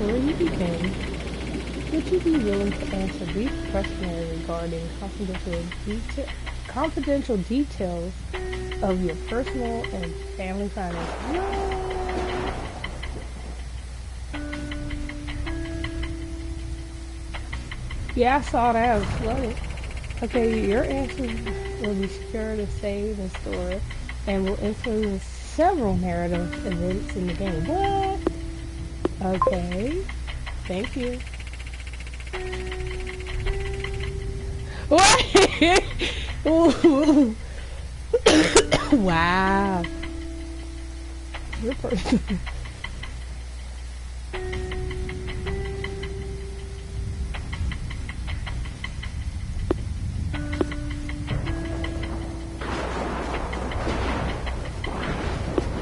before you begin, would you be willing to answer brief questionnaire regarding confidential details of your personal and family finances? Yeah, I saw that. I was flooded. Okay, your answers will be secure to save and store and will influence several narrative events in the game. What? Okay. Thank you. What? Wow. Your person.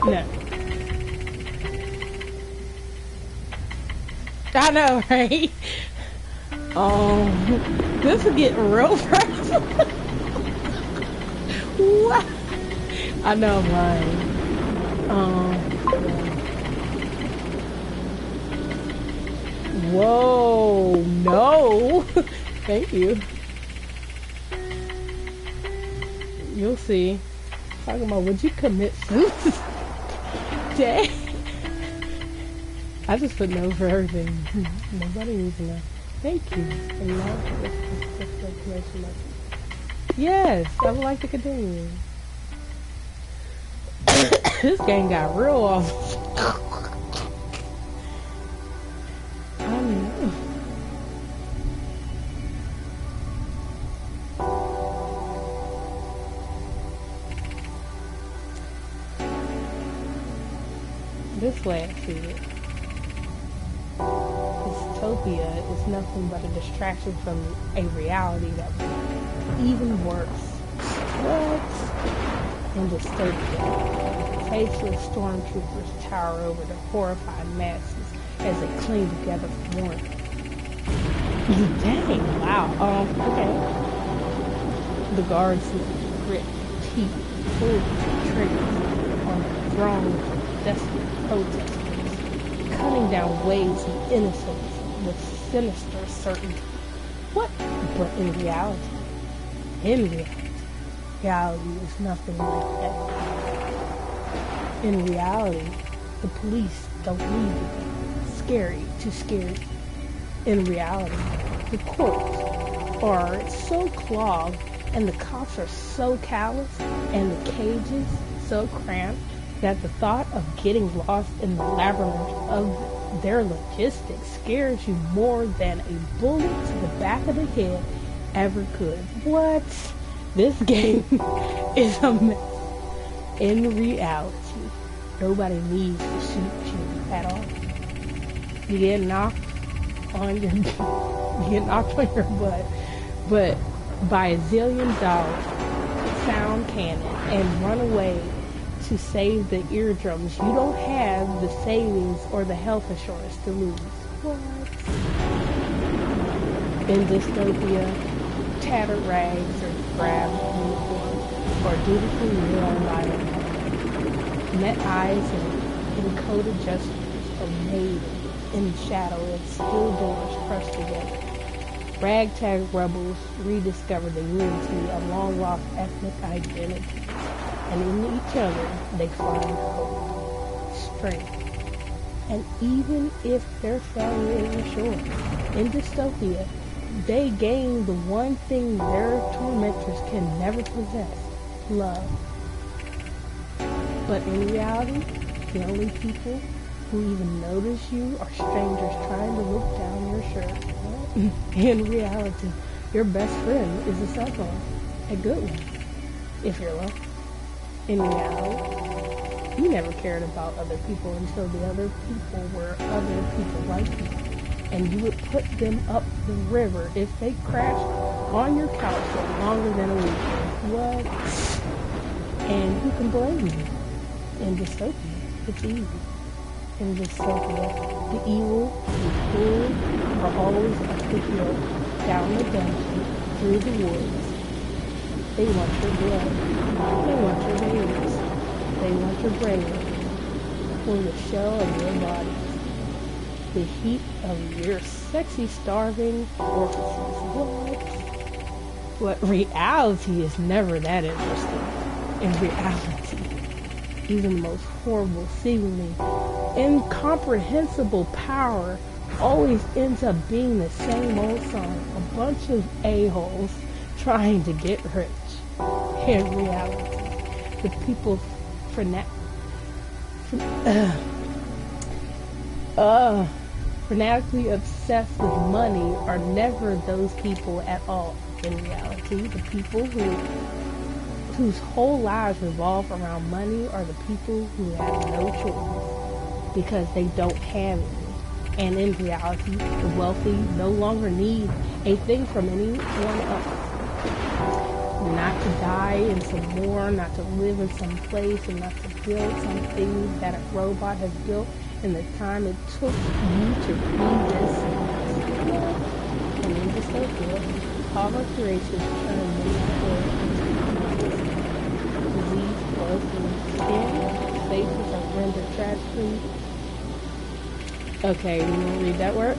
No. I know, right? This is getting real personal. What? I know I'm lying. Whoa, no. Thank you. You'll see. Talking about, would you commit suicide? Dang. I just put no for everything. Nobody needs to know. Thank you. And now, yes, I would like to continue. This game got real off. This way I see it. Dystopia is nothing but a distraction from a reality that was even worse. What? In Dystopia, faceless stormtroopers tower over the horrified masses as they cling together for warmth. Dang, wow. Okay. The guards grit teeth, pull triggers on the throngs of desperate protesters, cutting down waves of innocence with sinister certainty. What? But in reality, reality is nothing like that. In reality, the police don't need to be scary to scare you. In reality, the courts are so clogged and the cops are so callous and the cages so cramped that the thought of getting lost in the labyrinth of their logistics scares you more than a bullet to the back of the head ever could. What? This game is a mess. In reality, nobody needs to shoot you at all. You get knocked on your butt, but by a zillion dollars sound cannon and run away to save the eardrums. You don't have the savings or the health insurance to lose. What? In Dystopia, tattered rags or drab uniforms or dutifully worn lion met eyes and encoded gestures are made in shadow and steel doors crushed together. Ragtag rebels rediscover the unity of long-lost ethnic identity, and in each other they find hope, strength, and even if their failure is assured, in Dystopia, they gain the one thing their tormentors can never possess, love. But in reality, the only people who even notice you are strangers trying to look down your shirt. In reality, your best friend is a cell phone, a good one, if you're lucky. In reality, you never cared about other people until the other people were other people like you, and you would put them up the river if they crashed on your couch for longer than a week. What? And who can blame you? In Dystopia, it's easy. In Dystopia, the evil and the good are always up the hill, down the dungeon, through the woods. They want your blood. They want your babies. They want your bravery. For the shell of your body. the heat of your sexy starving orifices. What? Reality is never that interesting. In reality, even the most horrible, seemingly incomprehensible power always ends up being the same old song. A bunch of a-holes trying to get rich. In reality, the people fanatically obsessed with money are never those people at all. In reality, the people whose whole lives revolve around money are the people who have no choice because they don't have any. And in reality, the wealthy no longer need a thing from anyone else. Not to die in some war, not to live in some place, and not to build something that a robot has built in the time it took you to read this. And in dystopia, all our creations turn disease, poison, skin, faces are rendered tragically. Okay, you want to read that word?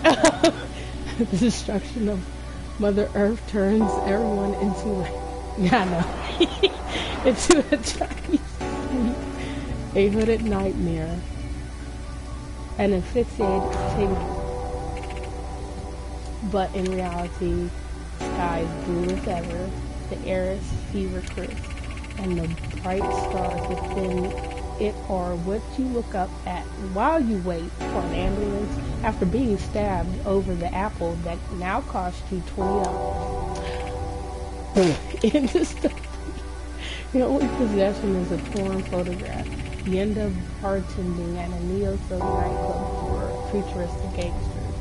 The destruction of Mother Earth turns everyone into into a Chinese, a hooded nightmare, an asphyxiated tingle. But in reality, the sky is blue as ever, the air is fever crisp, and the bright stars within it are what you look up at while you wait for an ambulance after being stabbed over the apple that now costs you $20. In this stuff, your only possession is a torn photograph. You end up bartending at a neo-soul nightclub for futuristic gangsters.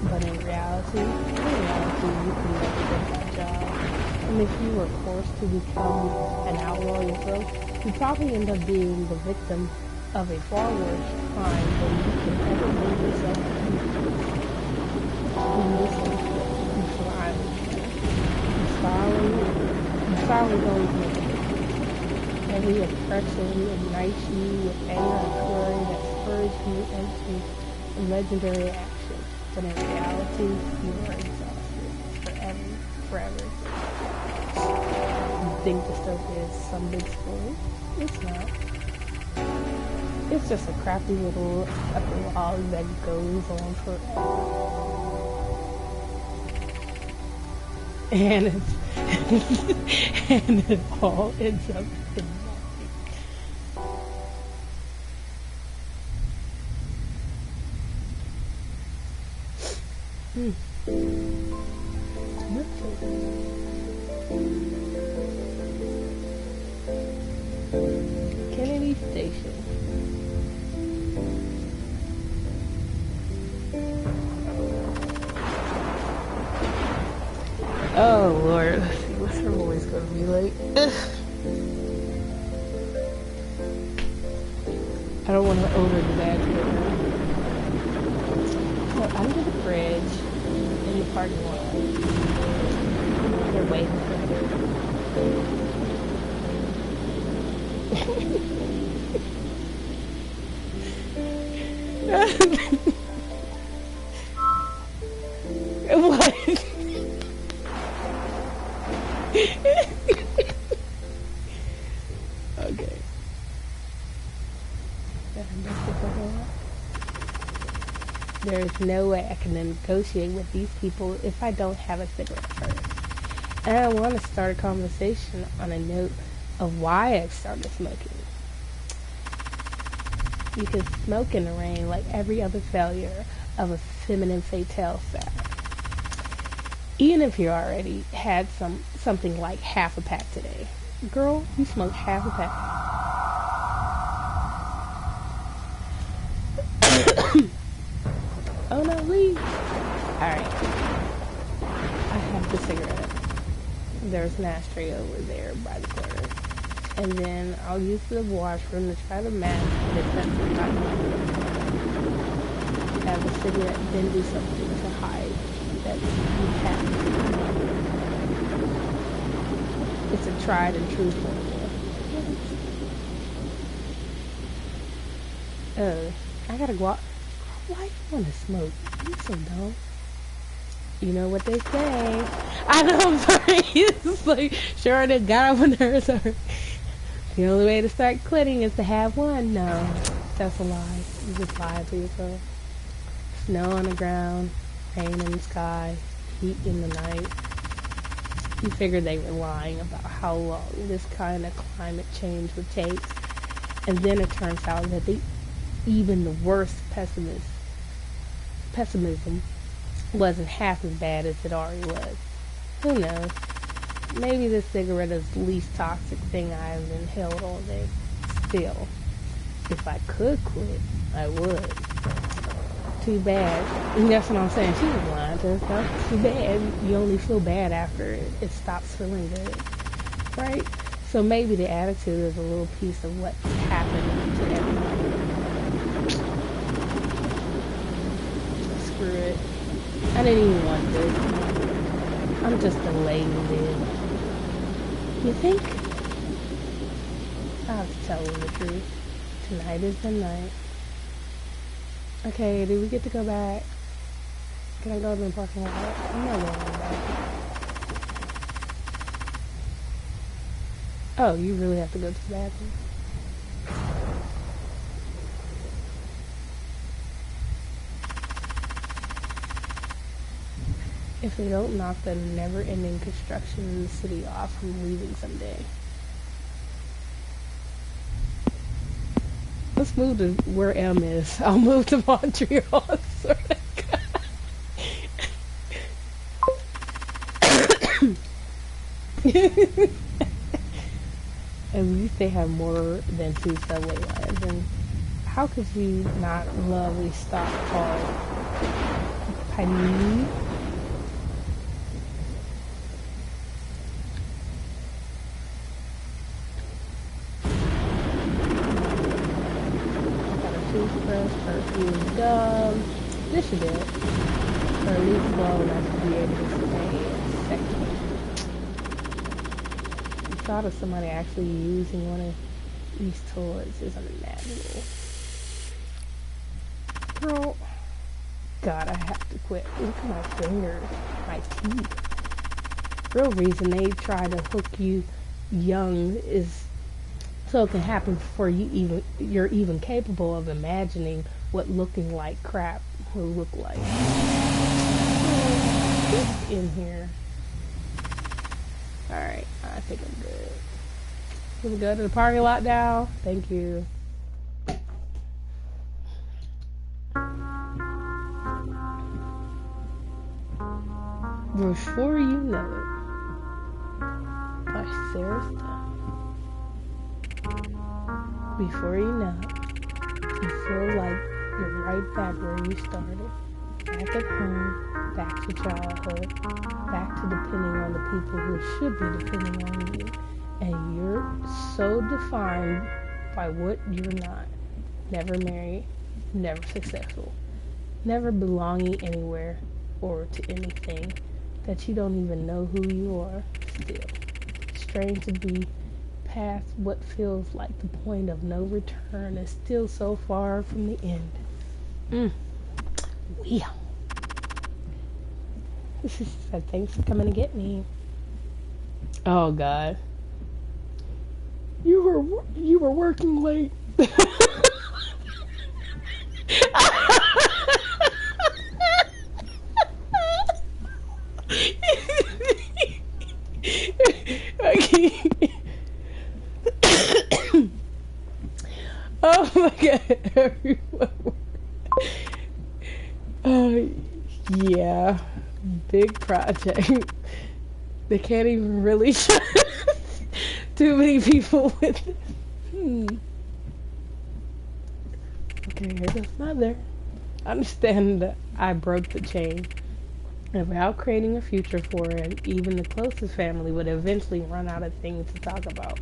But in reality, you can never get that job. And if you were forced to become an outlaw yourself, you probably end up being the victim of a far worse crime than you can ever make yourself You finally going to make it. Every oppression ignites you with anger and fury that spurs you into legendary action. But in reality, you are exhausted forever. You think dystopia is some big story? It's not. It's just a crappy little epilogue that goes on forever. And and it all ends up in Kennedy Station. Oh Lord, let's see, what's her voice gonna be like? I don't want to over-exaggerate her. So under the bridge, in the parking lot, they're waiting for her. What? Okay. There's no way I can negotiate with these people if I don't have a cigarette first. And I want to start a conversation on a note of why I've started smoking. You can smoke in the rain like every other failure of a feminine fatale fad. Even if you already had something like half a pack today. Girl, you smoked half a pack. Oh no, leave. Alright. I have the cigarette. There's an ashtray over there by the corner. And then I'll use the washroom to try to mask the sense of time. Have the cigarette, then do something to hide that you have. It's a tried and true formula. Oh, I gotta go out. Why you wanna smoke? You so dumb. You know what they say. I know, I'm sorry. It's like, sure, they got up on her. Sorry. The only way to start quitting is to have one. No, that's a lie. You just lie to yourself. Snow on the ground, rain in the sky, heat in the night. You figured they were lying about how long this kind of climate change would take. And then it turns out that even the worst pessimism wasn't half as bad as it already was. Who knows? Maybe this cigarette is the least toxic thing I've inhaled all day. Still, if I could quit, I would. Too bad. And that's what I'm saying. She was lying to herself. Too bad. You only feel bad after it stops feeling good. Right? So maybe the attitude is a little piece of what's happening to everybody. Screw it. I didn't even want this. I'm just delaying it. You think? I have to tell you the truth. Tonight is the night. Okay, do we get to go back? Can I go to the parking lot? I'm not going back. Oh, you really have to go to the bathroom? If they don't knock the never-ending construction in the city off, I'm leaving someday. Let's move to where M is. I'll move to Montreal. At least they have more than 2 subway lines. And how could you not lovely stop called Panini? Perfume, gum. This should do it. Or at least well enough to be able to stay second. The thought of somebody actually using one of these toys is unimaginable. Girl, God, I have to quit. Look at my fingers, my teeth. Real reason they try to hook you young is so it can happen before you're even capable of imagining what looking like crap will look like. What's in here? Alright, I think I'm good. Can we go to the parking lot now? Thank you. Before You Know It by Sarah Stone. Before you know it, you feel like you're right back where you started. Back at home, back to childhood, back to depending on the people who should be depending on you. And you're so defined by what you're not. Never married, never successful, never belonging anywhere or to anything, that you don't even know who you are still. Strange to be past what feels like the point of no return is still so far from the end. Well, this is said, thanks for coming to get me. Oh God, you were working late. Okay. Oh my God, everyone. Yeah, big project. They can't even really show too many people with it. Okay, here's his mother. Understand that I broke the chain. About creating a future for her, and even the closest family would eventually run out of things to talk about.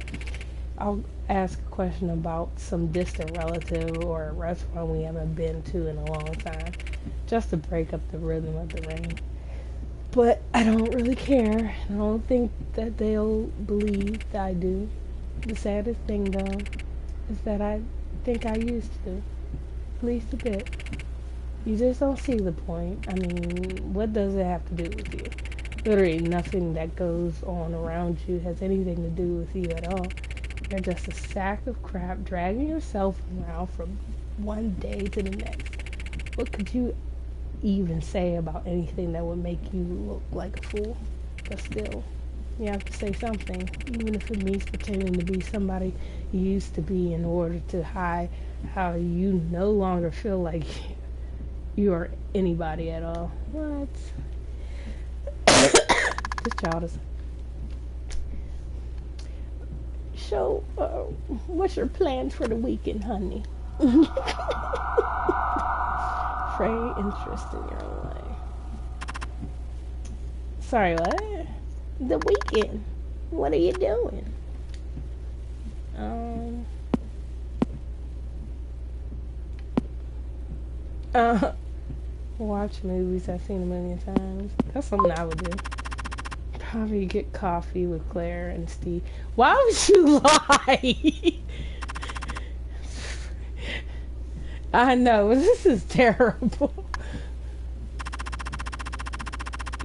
I'll ask a question about some distant relative or a restaurant we haven't been to in a long time, just to break up the rhythm of the rain. But I don't really care. I don't think that they'll believe that I do. The saddest thing, though, is that I think I used to. At least a bit. You just don't see the point. I mean, what does it have to do with you? Literally nothing that goes on around you has anything to do with you at all. You're just a sack of crap dragging yourself around from one day to the next. What could you even say about anything that would make you look like a fool? But still, you have to say something, even if it means pretending to be somebody you used to be in order to hide how you no longer feel like you are anybody at all. What? This child is. So, what's your plans for the weekend, honey? Very interest in your own life. Sorry, what? The weekend. What are you doing? Watch movies I've seen a million times. That's something I would do. Probably get coffee with Claire and Steve. Why would you lie? I know, this is terrible.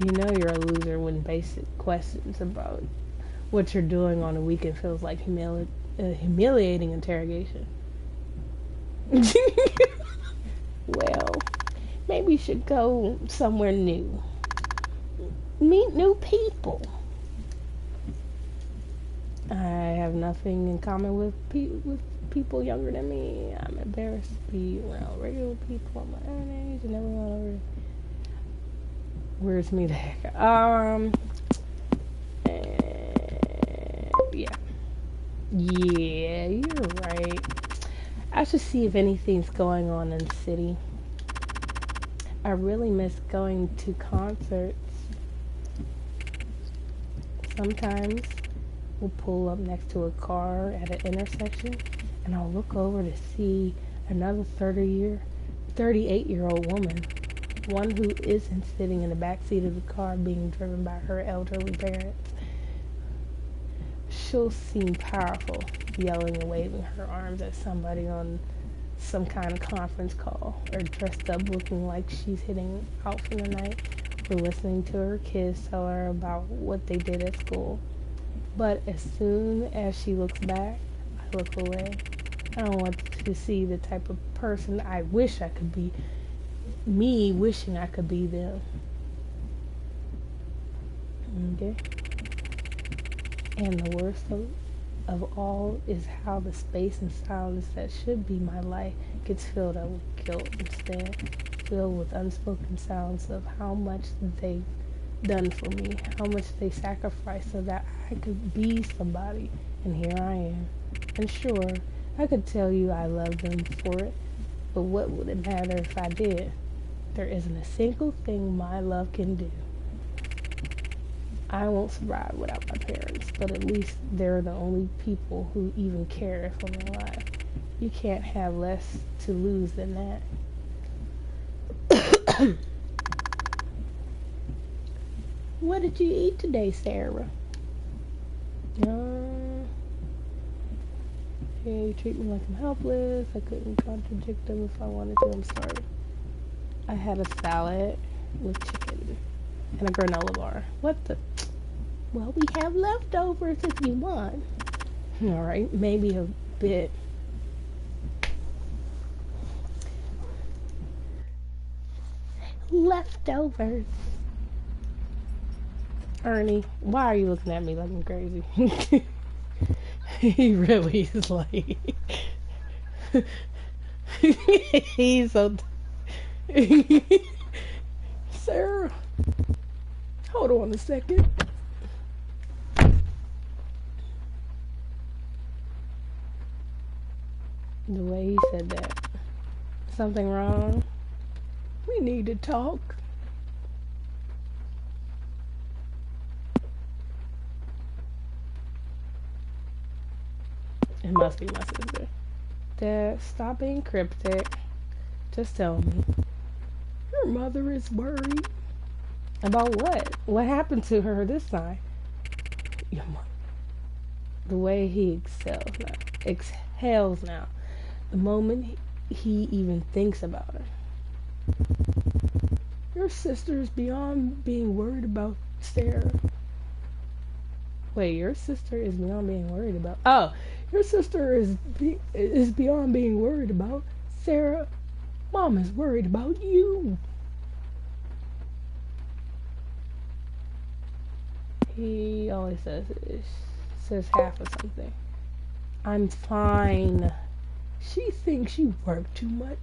You know you're a loser when basic questions about what you're doing on a weekend feels like humiliating interrogation. Well, maybe you should go somewhere new. Meet new people. I have nothing in common with people younger than me. I'm embarrassed to be around regular people of my own age and everyone over. Where's me the heck? Yeah, you're right. I should see if anything's going on in the city. I really miss going to concerts. Sometimes we'll pull up next to a car at an intersection and I'll look over to see another 38-year-old woman, one who isn't sitting in the back seat of the car being driven by her elderly parents. She'll seem powerful, yelling and waving her arms at somebody on some kind of conference call, or dressed up looking like she's heading out for the night, or listening to her kids tell her about what they did at school. But as soon as she looks back, I look away. I don't want to see the type of person I wish I could be, me wishing I could be them. Okay? And the worst of all is how the space and silence that should be my life gets filled up with guilt instead, filled with unspoken sounds of how much they've done for me, how much they sacrificed so that I could be somebody, and here I am. And sure, I could tell you I love them for it, but what would it matter if I did? There isn't a single thing my love can do. I won't survive without my parents, but at least they're the only people who even care if I'm alive. You can't have less to lose than that. What did you eat today, Sarah? Hey, you treat me like I'm helpless. I couldn't contradict them if I wanted to. I'm sorry. I had a salad with chicken and a granola bar. What the? Well, we have leftovers if you want. Alright, maybe a bit. Leftovers. Ernie, why are you looking at me like I'm crazy? He really is like... He's so... Sarah, hold on a second. The way he said that. Something wrong? We need to talk. It must be my sister. Dad, stop being cryptic. Just tell me. Your mother is worried. About what? What happened to her this time? Your mother. The way he exhales now. The moment he even thinks about her. Your sister is beyond being worried about Sarah. Wait, your sister is beyond being worried about. Oh, your sister is beyond being worried about Sarah. Mom is worried about you. He always says half of something. I'm fine. She thinks you work too much.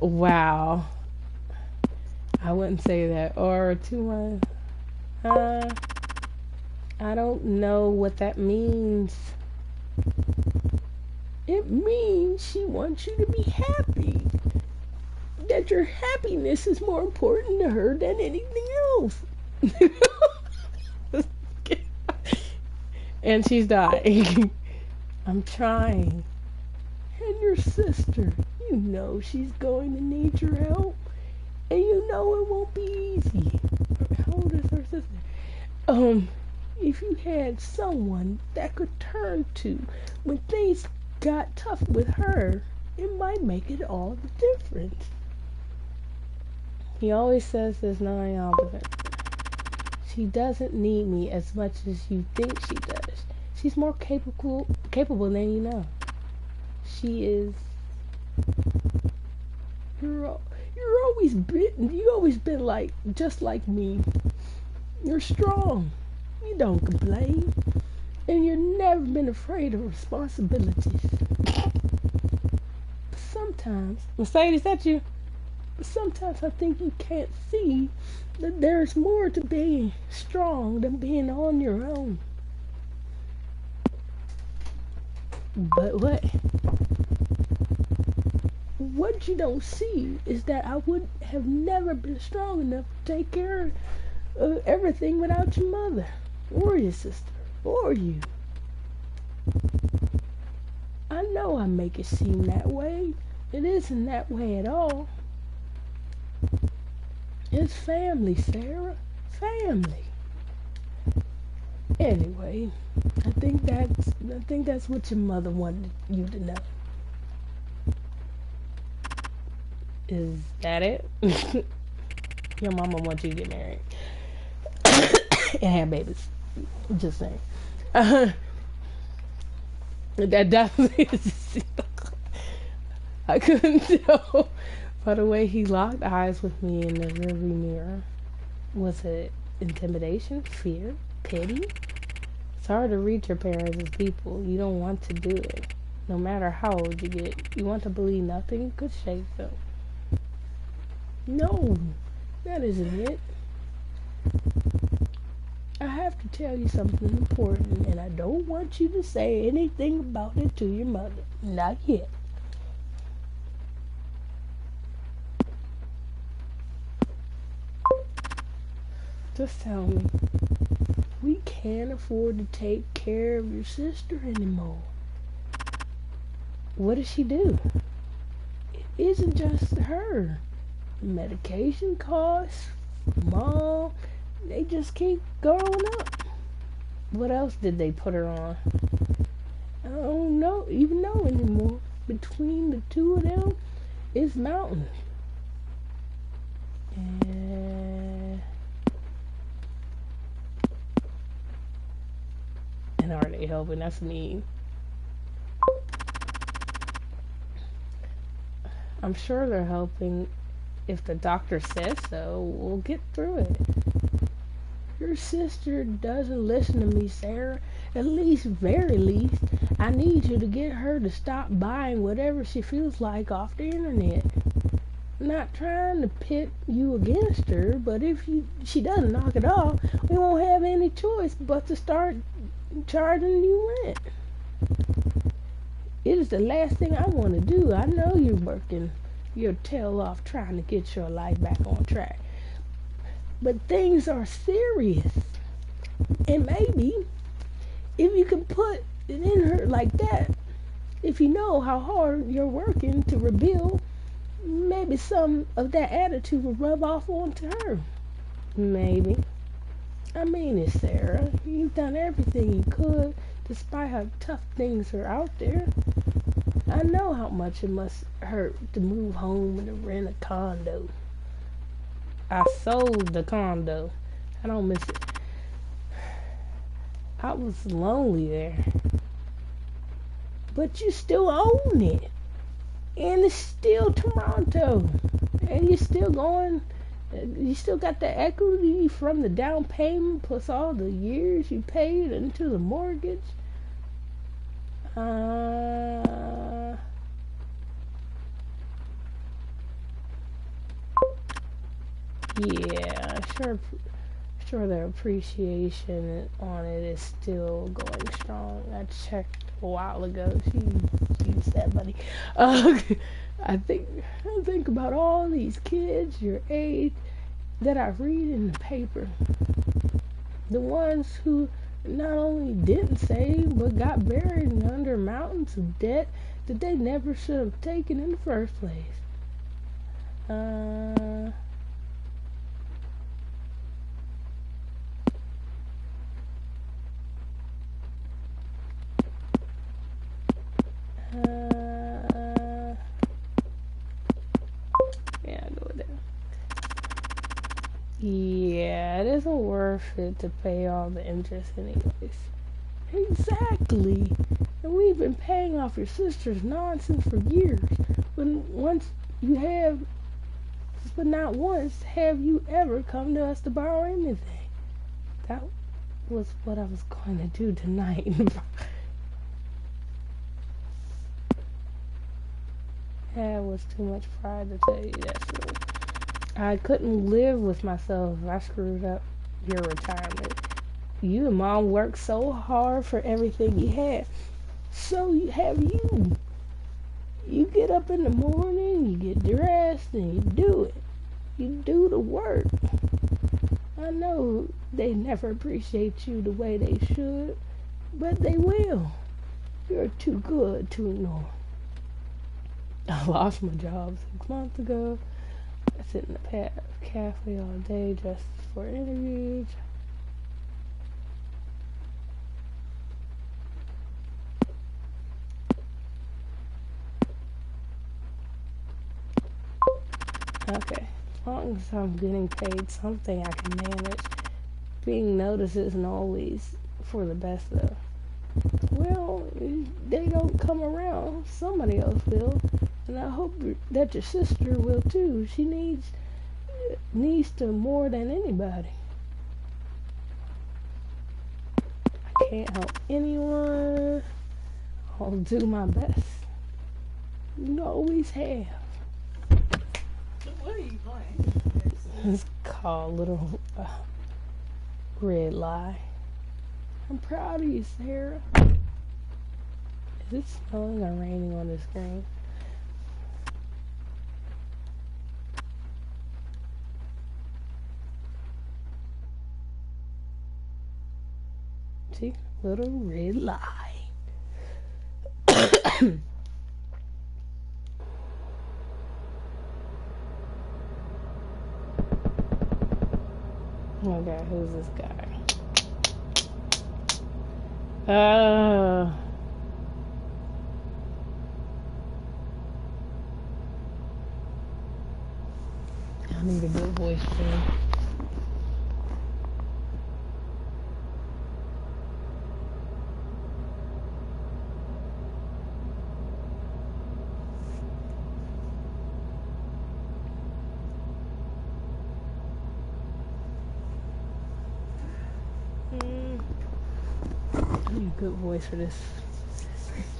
Wow. I wouldn't say that. Or too much. I don't know what that means. It means she wants you to be happy. That your happiness is more important to her than anything else. And she's dying. I'm trying. And your sister, you know she's going to need your help. And you know it won't be easy. How old is her sister? If you had someone that could turn to when things got tough with her, it might make it all the difference. He always says there's nothing opposite. She doesn't need me as much as you think she does. She's more capable than you know. She is. You've always been like just like me. You're strong. You don't complain, and you've never been afraid of responsibilities. But sometimes, Mercedes, that's you. Sometimes I think you can't see that there's more to being strong than being on your own. But what you don't see is that I would have never been strong enough to take care of everything without your mother, or your sister, or you. I know I make it seem that way. It isn't that way at all. It's family, Sarah. Family. Anyway, I think that's what your mother wanted you to know. Is that it? Your mama wants you to get married and have babies. Just saying. That definitely is. I couldn't tell by the way he locked eyes with me in the rearview mirror. Was it intimidation, fear, pity? It's hard to read your parents as people. You don't want to do it. No matter how old you get, you want to believe nothing could shake them. No, that isn't it. I have to tell you something important, and I don't want you to say anything about it to your mother. Not yet. Just tell me. We can't afford to take care of your sister anymore. What does she do? It isn't just her. Medication costs, mom, they just keep going up. What else did they put her on? I don't know, even know anymore. Between the two of them, it's mountains. And are they helping? That's me. I'm sure they're helping. If the doctor says so, we'll get through it. Your sister doesn't listen to me, Sarah. At least, very least, I need you to get her to stop buying whatever she feels like off the internet. Not trying to pit you against her, but if she doesn't knock it off, we won't have any choice but to start charging you rent. It is the last thing I want to do. I know you're working your tail off trying to get your life back on track. But things are serious. And maybe if you can put it in her like that, if you know how hard you're working to rebuild, maybe some of that attitude will rub off onto her. Maybe. I mean it, Sarah. You've done everything you could, despite how tough things are out there. I know how much it must hurt to move home and to rent a condo. I sold the condo. I don't miss it. I was lonely there. But you still own it. And it's still Toronto. And you're still going, you still got the equity from the down payment plus all the years you paid into the mortgage. Yeah, sure the appreciation on it is still going strong. I checked a while ago. She used that money. I think about all these kids your age that I read in the paper. The ones who not only didn't save, but got buried under mountains of debt that they never should have taken in the first place. Yeah, I'll go with that. Yeah, it isn't worth it to pay all the interest anyways. Exactly. And we've been paying off your sister's nonsense for years. But not once have you ever come to us to borrow anything. That was what I was going to do tonight. That was too much pride to tell you that's true. I couldn't live with myself. I screwed up your retirement. You and Mom worked so hard for everything you had. So have you. You get up in the morning, you get dressed, and you do it. You do the work. I know they never appreciate you the way they should, but they will. You're too good to ignore. I lost my job 6 months ago. I sit in the cafe all day just for interviews. Okay, as long as I'm getting paid something I can manage. Being noticed isn't always for the best though. Well, they don't come around. Somebody else will. And I hope that your sister will too. She needs to more than anybody. I can't help anyone. I'll do my best. You always have. What are you playing? It's called Little Red Lie. I'm proud of you, Sarah. Is it snowing or raining on the screen? See? Little Red Lie. Okay, who's this guy? I need a good voice for him. I need a good voice for this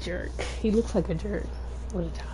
jerk. He looks like a jerk with a tie.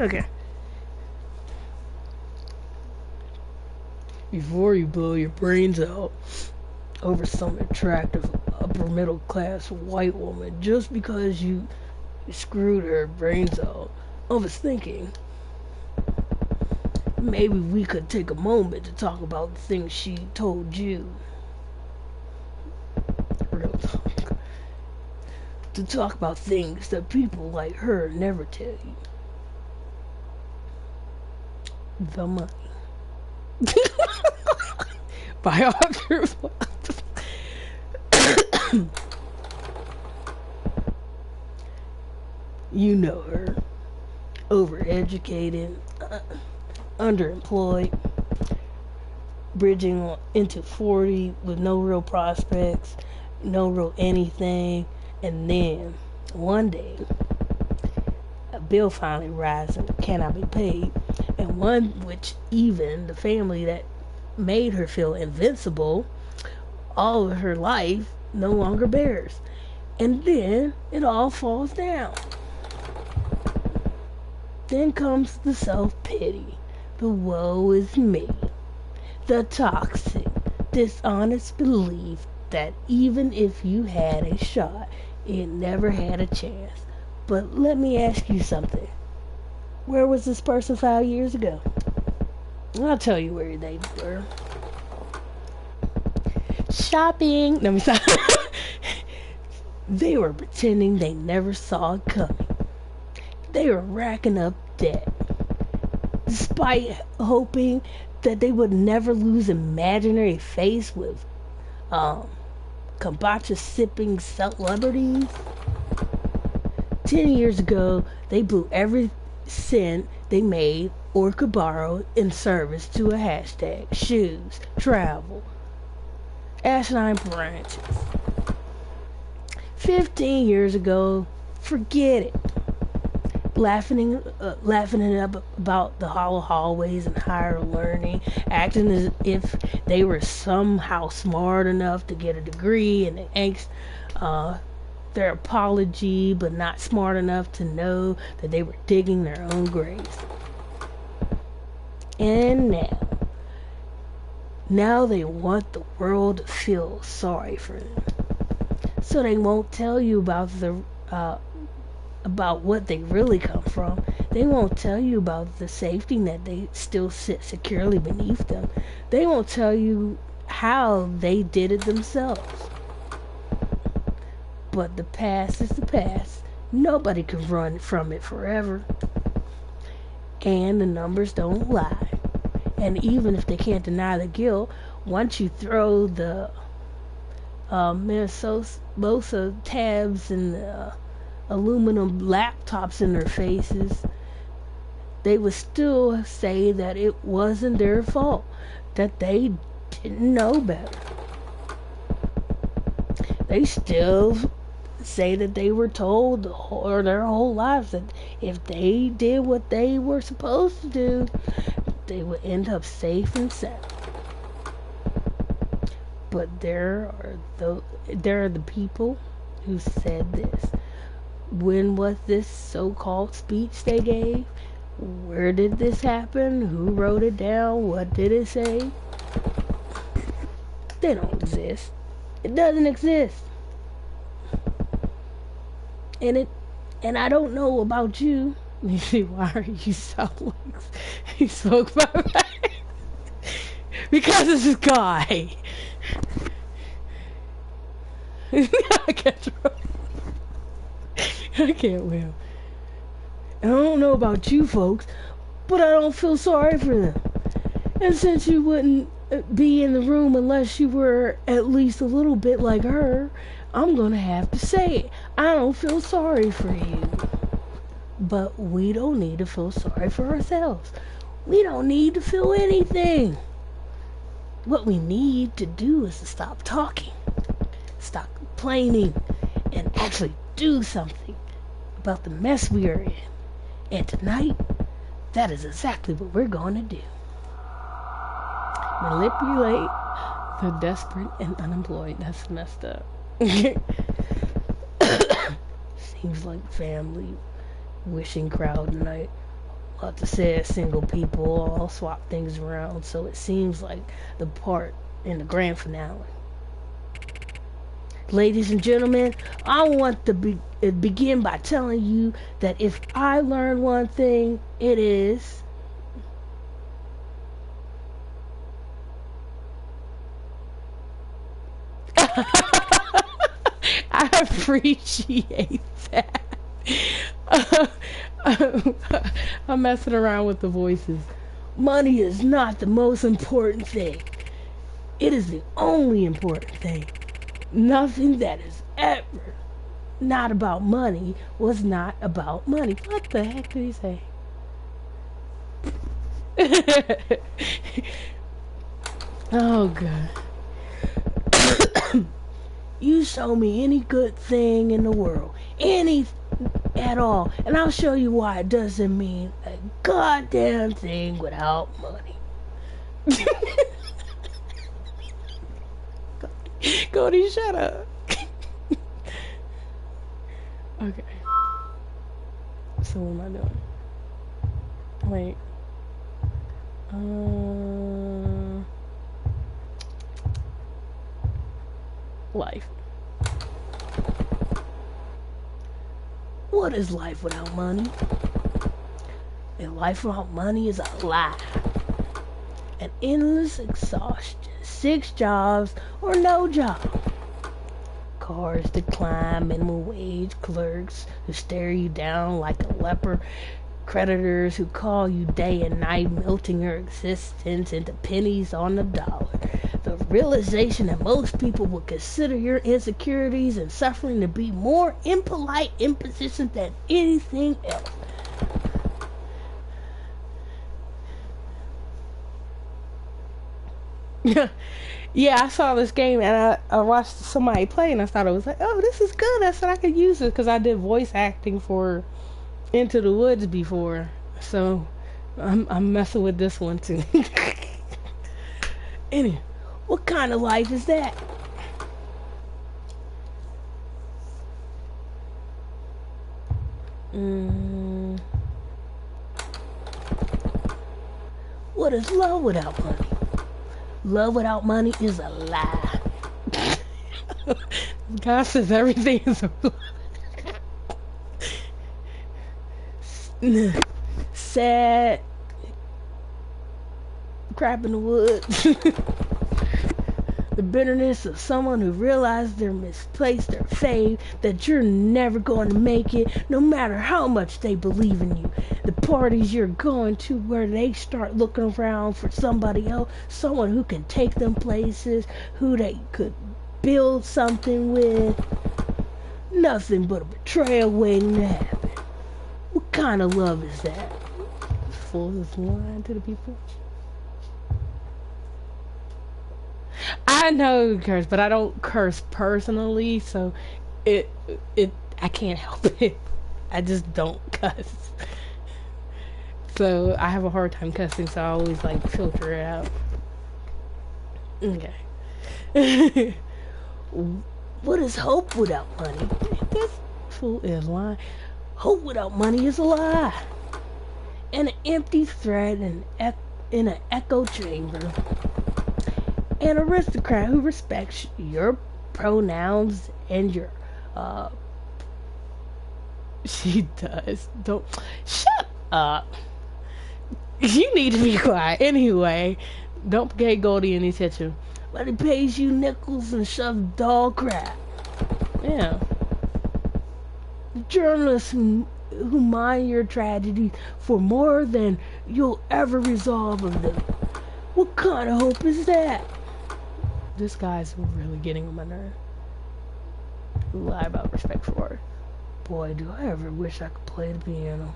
Okay. Before you blow your brains out, over some attractive upper middle class white woman just because you screwed her brains out. I was thinking maybe we could take a moment to talk about the things she told you. Real talk. To talk about things that people like her never tell you. The money. Biography. You know her. Overeducated, underemployed, bridging into 40 with no real prospects, no real anything, and then one day a bill finally rises and cannot be paid, and one which even the family that made her feel invincible all of her life no longer bears. And then it all falls down. Then comes the self-pity, the woe is me, the toxic, dishonest belief that even if you had a shot, it never had a chance. But let me ask you something. Where was this person 5 years ago? I'll tell you where they were. Shopping. Let me stop. They were pretending they never saw it coming. They were racking up debt, despite hoping that they would never lose imaginary face with kombucha sipping celebrities. 10 years ago, they blew every cent they made or could borrow in service to a hashtag, shoes, travel, asinine branches. 15 years ago, forget it. Laughing it up about the hollow hallways and higher learning, acting as if they were somehow smart enough to get a degree, and angst their apology, but not smart enough to know that they were digging their own graves. And now they want the world to feel sorry for them, so they won't tell you about what they really come from. They won't tell you about the safety net they still sit securely beneath them. They won't tell you how they did it themselves. But the past is the past. Nobody can run from it forever. And the numbers don't lie. And even if they can't deny the guilt, once you throw the Minnesota tabs and the aluminum laptops in their faces, they would still say that it wasn't their fault, that they didn't know better. They still say that they were told or their whole lives that if they did what they were supposed to do, they would end up safe and sound. But there are the people who said this. When was this so-called speech they gave? Where did this happen? Who wrote it down? What did it say? They don't exist. It doesn't exist. And I don't know about you. You see, why are you so like you spoke about that? Because it's this guy. I can't win. And I don't know about you folks, but I don't feel sorry for them. And since you wouldn't be in the room unless you were at least a little bit like her, I'm gonna have to say it. I don't feel sorry for you. But we don't need to feel sorry for ourselves. We don't need to feel anything. What we need to do is to stop talking, stop complaining, and actually do something about the mess we are in. And tonight, that is exactly what we're going to do. Manipulate the desperate and unemployed. That's messed up. Seems like family wishing crowd tonight. Lots of sad single people all swap things around, so it seems like the part in the grand finale. Ladies and gentlemen, I want to begin by telling you that if I learned one thing, it is I appreciate that. I'm messing around with the voices. Money is not the most important thing. It is the only important thing. Nothing that is ever not about money was not about money. What the heck did he say? Oh, God. You show me any good thing in the world, any at all, and I'll show you why it doesn't mean a goddamn thing without money. Cody, shut up. Okay. So what am I doing? Wait. Life. What is life without money? And life without money is a lie. An endless exhaustion. 6 jobs or no job. Cars to climb, minimum wage clerks who stare you down like a leper. Creditors who call you day and night, melting your existence into pennies on the dollar. The realization that most people will consider your insecurities and suffering to be more impolite impositions than anything else. Yeah, I saw this game and I watched somebody play and I thought it was like, oh, this is good. I said I could use it because I did voice acting for Into the Woods before. So I'm messing with this one too. Anyway, what kind of life is that? What is love without money? Love without money is a lie. God says everything is a lie. Sad crap in the woods. The bitterness of someone who realized they're misplaced their faith, that you're never going to make it, no matter how much they believe in you. The parties you're going to where they start looking around for somebody else, someone who can take them places, who they could build something with. Nothing but a betrayal waiting to happen. What kind of love is that? Full this line to the people. I know you curse, but I don't curse personally, so I can't help it. I just don't cuss. So I have a hard time cussing, so I always like filter it out. Okay. What is hope without money? This fool is lying. Hope without money is a lie. And an empty thread in an echo chamber. An aristocrat who respects your pronouns and your she does. Don't shut up. You need to be quiet anyway. Don't pay Goldie any attention. But he pays you nickels and shoves dog crap. Yeah. Journalists who mine your tragedies for more than you'll ever resolve of them. What kind of hope is that? This guy's really getting on my nerve. Lie about respect for art. Boy, do I ever wish I could play the piano.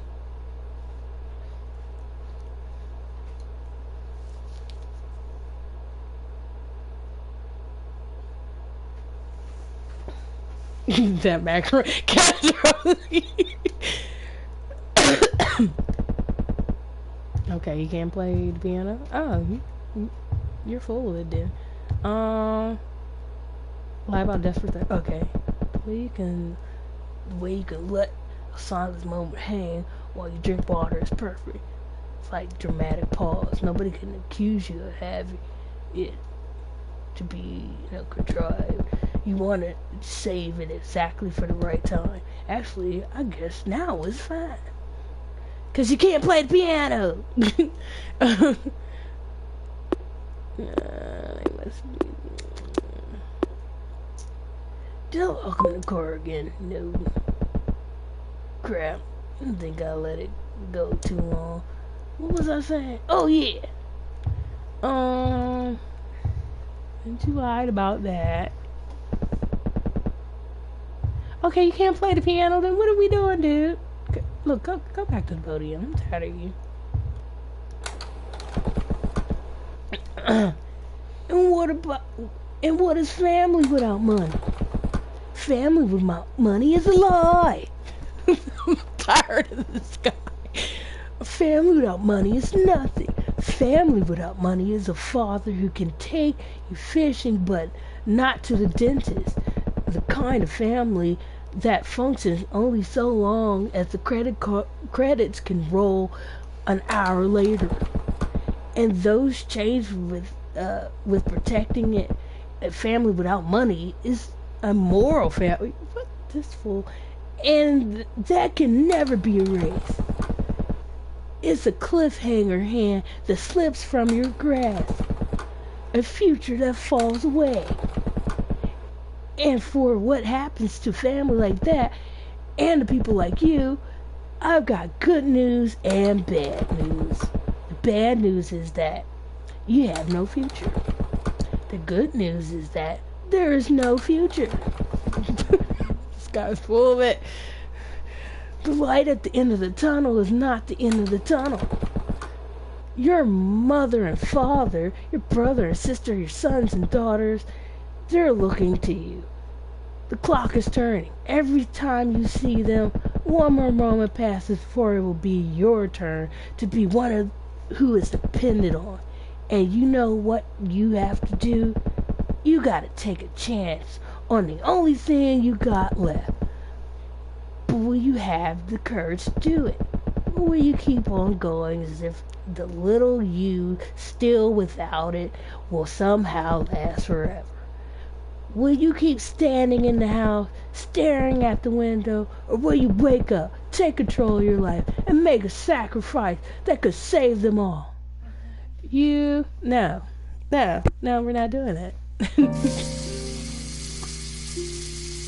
That macaroni. Okay, you can't play the piano? Oh, you're full of it then. Lie about desperate things. Okay. The way you can let a silent moment hang while you drink water is perfect. It's like dramatic pause. Nobody can accuse you of having it to be, contrived. You want to save it exactly for the right time. Actually, I guess now is fine. Because you can't play the piano. Did I lock in the car again? No. Crap. I think I let it go too long. What was I saying? Oh, yeah. I'm too lied about that. Okay, you can't play the piano, then what are we doing, dude? Look, go back to the podium. I'm tired of you. And what is family without money? Family without money is a lie. I'm tired of this guy. Family without money is nothing. Family without money is a father who can take you fishing, but not to the dentist. The kind of family that functions only so long as the credits can roll an hour later. And those change with protecting it. A family without money is a moral family. What this fool? And that can never be erased. It's a cliffhanger hand that slips from your grasp. A future that falls away. And for what happens to family like that, and to people like you, I've got good news and bad news. The bad news is that you have no future. The good news is that there is no future. This guy's full of it. The light at the end of the tunnel is not the end of the tunnel. Your mother and father, your brother and sister, your sons and daughters, they're looking to you. The clock is turning. Every time you see them, one more moment passes before it will be your turn to be one of who is depended on. And you know what you have to do? You gotta take a chance on the only thing you got left. But will you have the courage to do it? Or will you keep on going as if the little you still without it will somehow last forever? Will you keep standing in the house, staring at the window, or will you wake up, take control of your life, and make a sacrifice that could save them all? No, we're not doing it.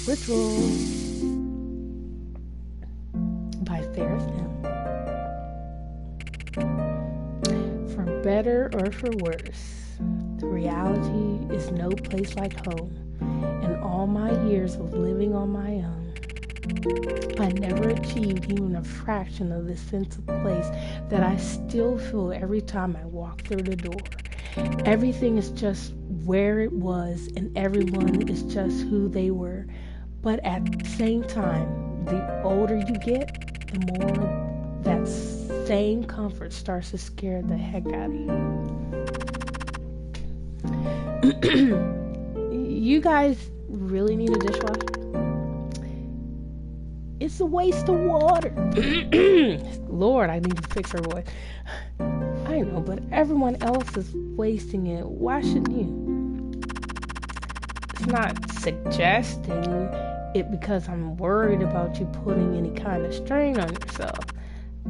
Ritual by Ferris M. For better or for worse, the reality is no place like home. In all my years of living on my own, I never achieved even a fraction of the sense of place that I still feel every time I walk through the door. Everything is just where it was, and everyone is just who they were. But at the same time, the older you get, the more that same comfort starts to scare the heck out of you. You guys really need a dishwasher? It's a waste of water. Lord, I need to fix her voice. I know, but everyone else is wasting it. Why shouldn't you? It's not suggesting it because I'm worried about you putting any kind of strain on yourself.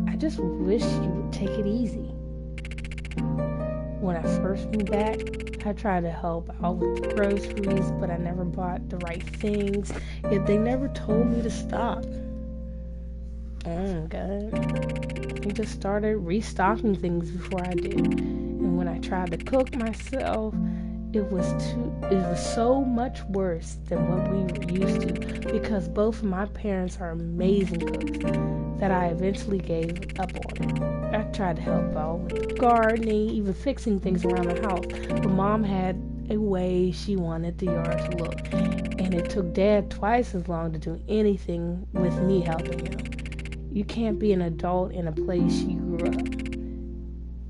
I just wish you would take it easy. When I first moved back, I tried to help out with the groceries, but I never bought the right things, yet they never told me to stop. Oh, God. They just started restocking things before I did. And when I tried to cook myself, it was so much worse than what we were used to, because both of my parents are amazing cooks, that I eventually gave up on it. I tried to help out with gardening, even fixing things around the house, but Mom had a way she wanted the yard to look, and it took Dad twice as long to do anything with me helping him. You can't be an adult in a place you grew up.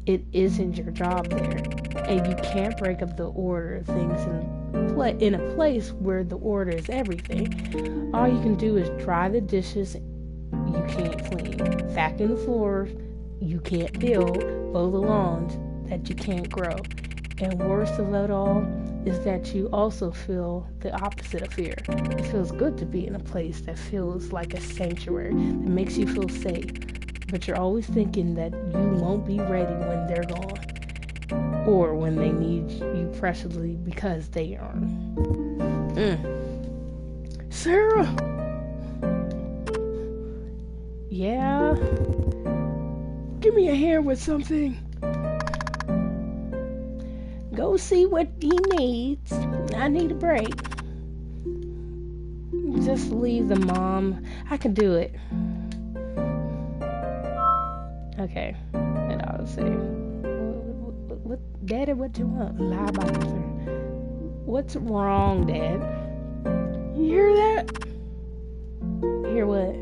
It isn't your job there, and you can't break up the order of things in a place where the order is everything. All you can do is dry the dishes you can't clean, vacuum the floors you can't build, mow the lawns that you can't grow, and worst of it all, is that you also feel the opposite of fear. It feels good to be in a place that feels like a sanctuary, that makes you feel safe. But you're always thinking that you won't be ready when they're gone, or when they need you pressingly because they aren't. Sarah! Yeah? Give me a hand with something. Go see what he needs. I need a break. Just leave the mom. I can do it. Okay. And I'll say, what, Daddy, what you want? Lie about this. What's wrong, Dad? You hear that? Hear what?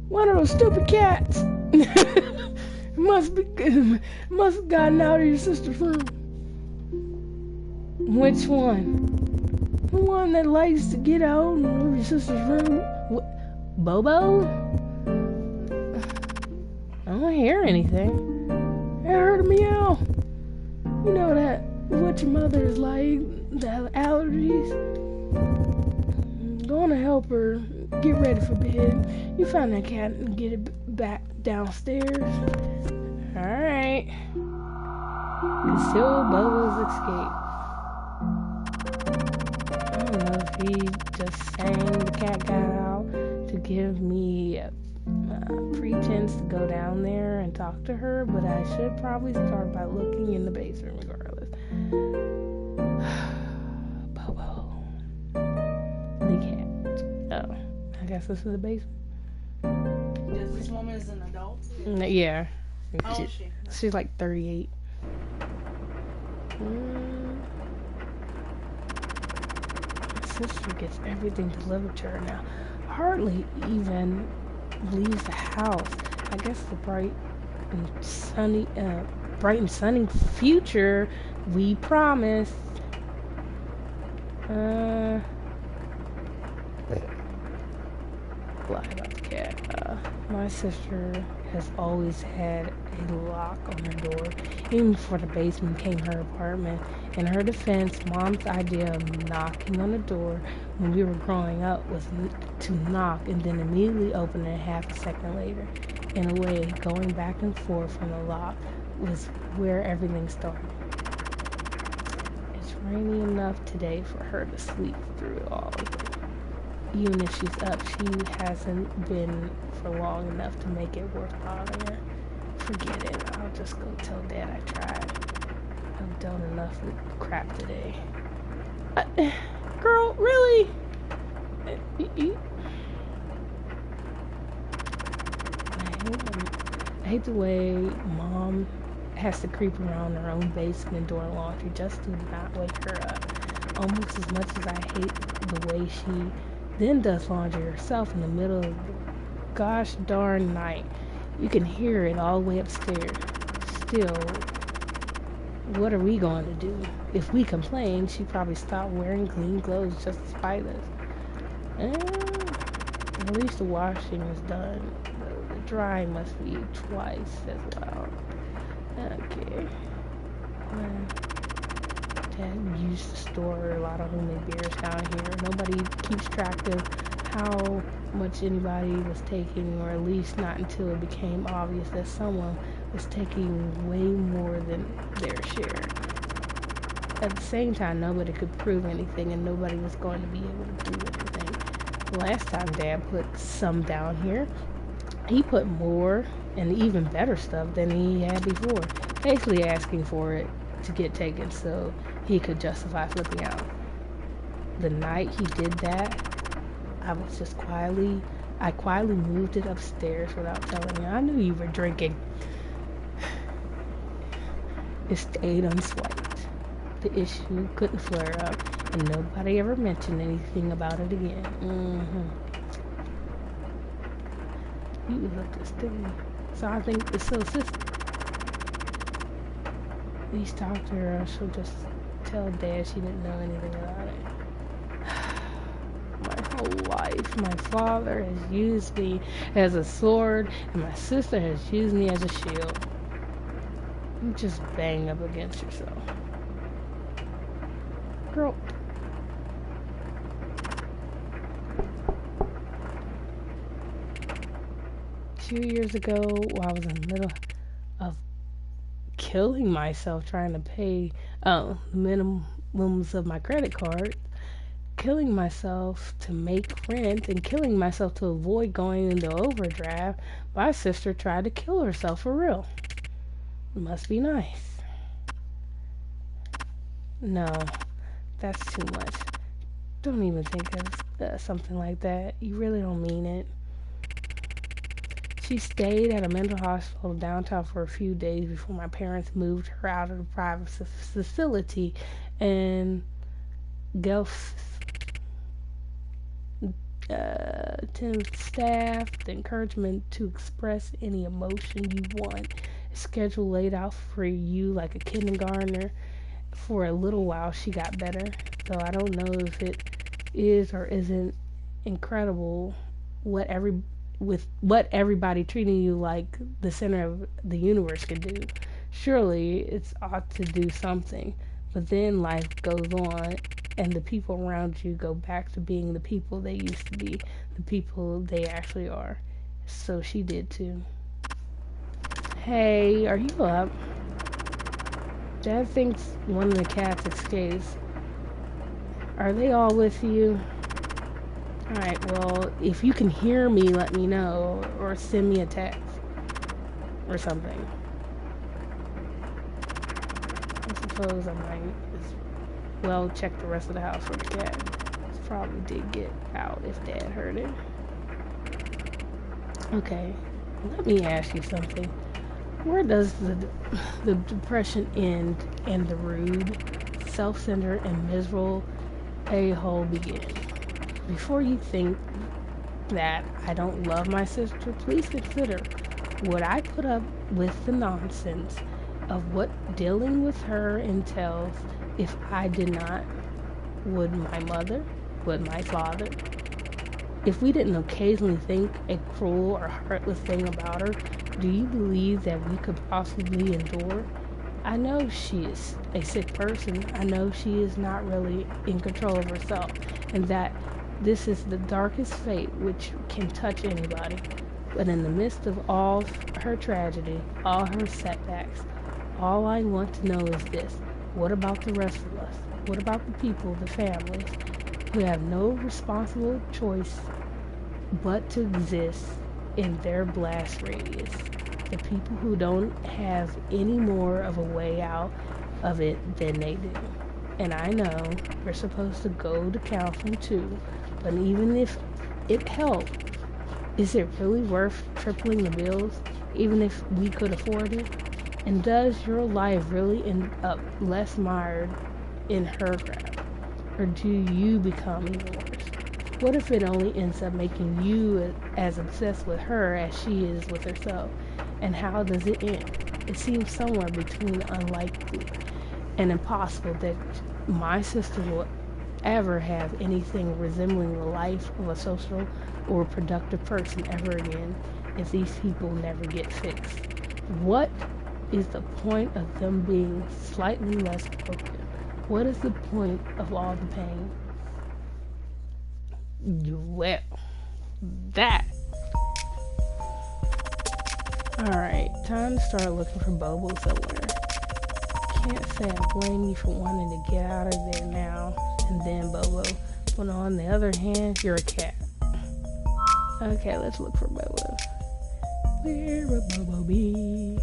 One of those stupid cats. must have gotten out of your sister's room. Which one? The one that likes to get out of your sister's room? What? Bobo? I don't hear anything. I heard a meow. You know that what your mother is like, the allergies. I'm gonna help her get ready for bed. You find that cat and get it back downstairs. Alright. Conceal Bobo's escape. I don't know if he just sang the cat got out to give me a pretense to go down there and talk to her, but I should probably start by looking in the basement regardless. Bobo. The cat. Oh, I guess this is the basement. This woman is an adult? Yeah. How old is she? She's like 38. My sister gets everything delivered to her now. Hardly even leaves the house. I guess the bright and sunny future we promised. Lie about the cat. My sister has always had a lock on her door, even before the basement became her apartment. In her defense, Mom's idea of knocking on the door when we were growing up was to knock and then immediately open it half a second later. In a way, going back and forth from the lock was where everything started. It's rainy enough today for her to sleep through all of it. Even if she's up, she hasn't been for long enough to make it worth bothering her. Forget it. I'll just go tell Dad I tried. I've done enough crap today. Girl, really? I hate the way Mom has to creep around her own basement doing laundry just to not wake her up. Almost as much as I hate the way she then does laundry herself in the middle of the gosh darn night. You can hear it all the way upstairs. Still, what are we going to do? If we complain, she'd probably stop wearing clean clothes just to spite us. At least the washing is done. The drying must be twice as well. Okay. Dad used to store a lot of homemade beers down here. Nobody keeps track of how much anybody was taking, or at least not until it became obvious that someone was taking way more than their share. At the same time, nobody could prove anything, and nobody was going to be able to prove anything. Last time Dad put some down here, he put more and even better stuff than he had before, basically asking for it to get taken so he could justify flipping out. The night he did that, I quietly moved it upstairs without telling you. I knew you were drinking. It stayed unswiped. The issue couldn't flare up, and nobody ever mentioned anything about it again. You look this thing. So I think it's so sister. Please talk to her, or she'll just tell Dad she didn't know anything about it. My whole life, my father has used me as a sword, and my sister has used me as a shield. You just bang up against yourself. Girl. Two years ago, while I was in the middle of killing myself trying to pay the minimums of my credit card, killing myself to make rent, and killing myself to avoid going into overdrive, my sister tried to kill herself for real. It must be nice. No, that's too much. Don't even think of something like that. You really don't mean it. She stayed at a mental hospital downtown for a few days before my parents moved her out of the private facility, and Guelph's staff the encouragement to express any emotion you want. A schedule laid out for you like a kindergartner. For a little while, she got better, though I don't know if it is or isn't incredible what everybody treating you like the center of the universe could do. Surely it's ought to do something, but then life goes on, and the people around you go back to being the people they used to be, the people they actually are. So she did too. Hey, are you up? Dad thinks one of the cats escaped. Are they all with you? Alright, well, if you can hear me, let me know, or send me a text, or something. I suppose I might as well check the rest of the house for the cat. It probably did get out if Dad heard it. Okay, let me ask you something. Where does the depression end and the rude, self-centered, and miserable a-hole begin? Before you think that I don't love my sister, please consider, would I put up with the nonsense of what dealing with her entails if I did not? Would my mother? Would my father? If we didn't occasionally think a cruel or heartless thing about her, do you believe that we could possibly endure? I know she is a sick person. I know she is not really in control of herself, and that this is the darkest fate which can touch anybody. But in the midst of all her tragedy, all her setbacks, all I want to know is this. What about the rest of us? What about the people, the families, who have no responsible choice but to exist in their blast radius? The people who don't have any more of a way out of it than they do. And I know we're supposed to go to counseling too, but even if it helped, is it really worth tripling the bills, even if we could afford it? And does your life really end up less mired in her crap? Or do you become even worse? What if it only ends up making you as obsessed with her as she is with herself? And how does it end? It seems somewhere between unlikely and impossible that my sister will ever have anything resembling the life of a social or productive person ever again if these people never get fixed. What is the point of them being slightly less broken? What is the point of all the pain? Well, that. Alright, time to start looking for Bobo somewhere. Can't say I blame you for wanting to get out of there now and then, Bobo. But on the other hand, you're a cat. Okay, let's look for Bobo. Where would Bobo be?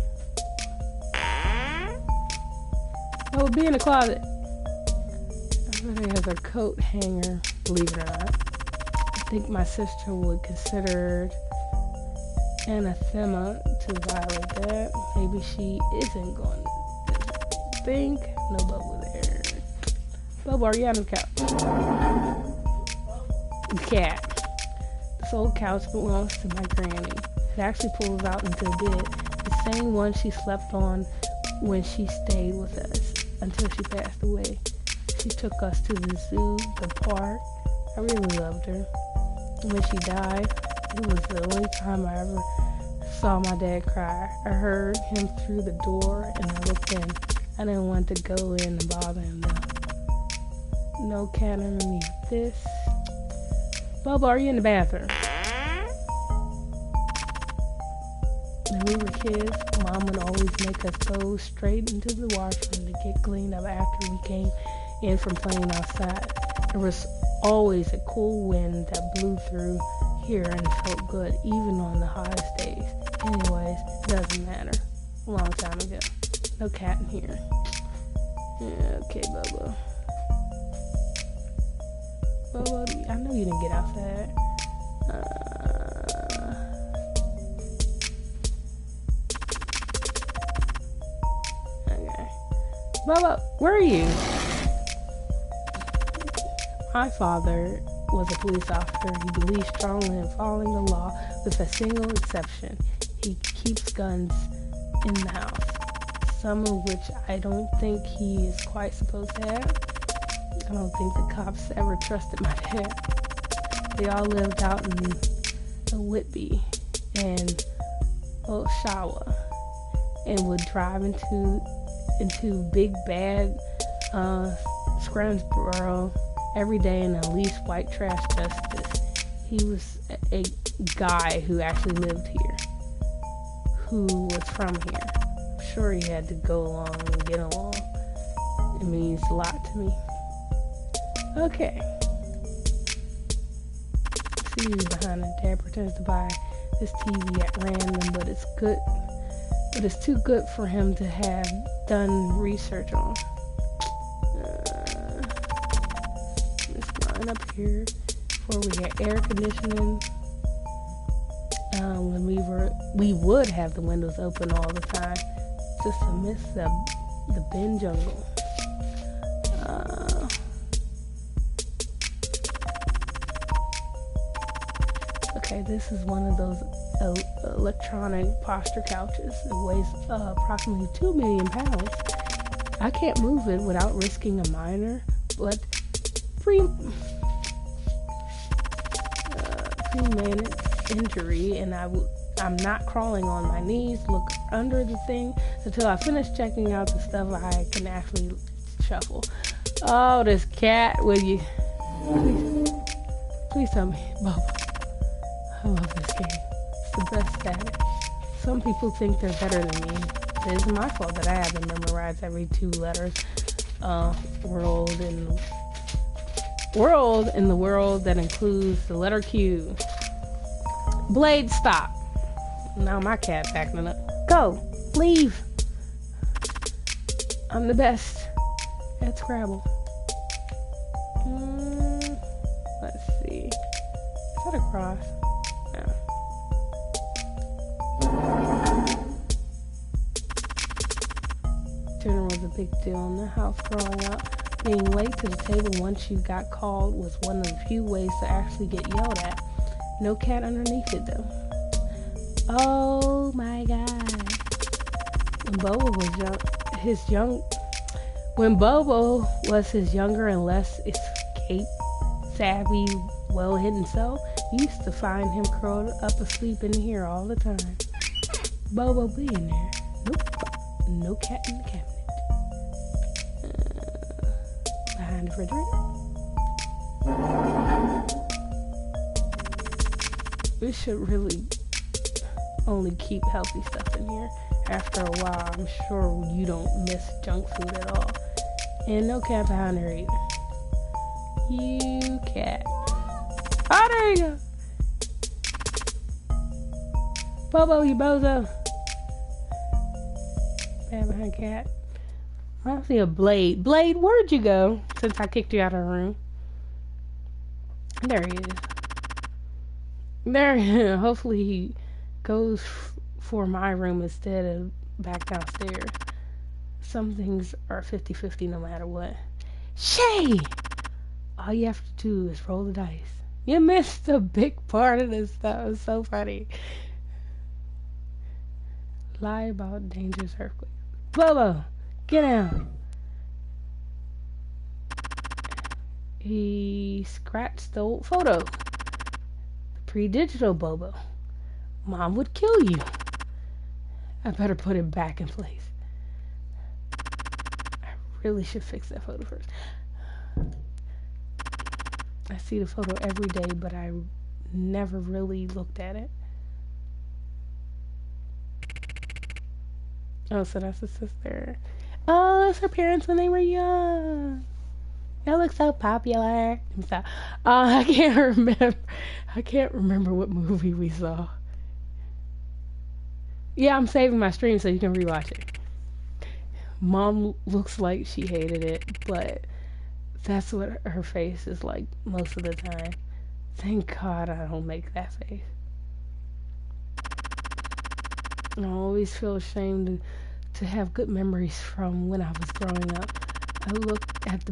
Bobo, be in the closet. I bet he has a coat hanger, believe it or not. I think my sister would consider it anathema to violate that. Maybe she isn't going to think. No Bobo there. Bobo, are you on the couch? Cat. This old couch belongs to my granny. It actually pulls out into the bed. The same one she slept on when she stayed with us until she passed away. She took us to the zoo, the park. I really loved her. When she died, it was the only time I ever saw my dad cry. I heard him through the door and I looked in. I didn't want to go in and bother him though. No cat underneath this. Bobo, are you in the bathroom? When we were kids, Mom would always make us go straight into the washroom to get cleaned up after we came in from playing outside. There was always a cool wind that blew through here and felt good, even on the hottest days. Anyways, it doesn't matter. A long time ago. No cat in here. Yeah, okay, Bobo. Bobo, I know you didn't get outside. Okay. Bobo, where are you? My father was a police officer. He believes strongly in following the law with a single exception. He keeps guns in the house, some of which I don't think he is quite supposed to have. I don't think the cops ever trusted my dad. They all lived out in Whitby and Oshawa and would drive into big bad Scranboro every day in a least white trash justice. He was a guy who actually lived here, who was from here. I'm sure he had to go along and get along. It means a lot to me. Okay. Sees behind it. Dad pretends to buy this TV at random, but it's good. But it's too good for him to have done research on. This line up here where we had air conditioning. When we would have the windows open all the time, just to miss the bin jungle. Okay, this is one of those electronic posture couches. It weighs approximately 2 million pounds. I can't move it without risking a minor, but pre-minute injury, and I'm not crawling on my knees, look under the thing until I finish checking out the stuff I can actually shuffle. Oh, this cat, will you? Please tell me, Bobo. I love this game. It's the best at it. Some people think they're better than me. It isn't my fault that I haven't memorized every 2 letters. World in the world that includes the letter Q. Blade, stop. Now my cat's acting up. Go. Leave. I'm the best at Scrabble. Let's see. Is that a cross? No. Dinner was a big deal in the house growing up. Being late to the table once you got called was one of the few ways to actually get yelled at. No cat underneath it though. Oh my God. When Bobo was his younger and less escape savvy, well hidden self, you used to find him curled up asleep in here all the time. Bobo be in there. Nope. No cat in the cabinet. Behind the refrigerator. We should really only keep healthy stuff in here. After a while, I'm sure you don't miss junk food at all. And no cat behind there either. You cat. Oh, there you go. Bobo, you bozo. Bad behind cat. I see a Blade. Blade, where'd you go since I kicked you out of the room? There he is. There, hopefully he goes for my room instead of back downstairs. Some things are 50-50 no matter what. Shay! All you have to do is roll the dice. You missed a big part of this stuff. It's so funny. Lie about dangerous earthquake. Bobo, get down. He scratched the old photo. The pre-digital Bobo. Mom would kill you. I better put it back in place. I really should fix that photo first. I see the photo every day, but I never really looked at it. Oh, so that's the sister. Oh, that's her parents when they were young. They look so popular. So, I can't remember. I can't remember what movie we saw. Yeah, I'm saving my stream so you can rewatch it. Mom looks like she hated it, but that's what her face is like most of the time. Thank God I don't make that face. I always feel ashamed to have good memories from when I was growing up. I look at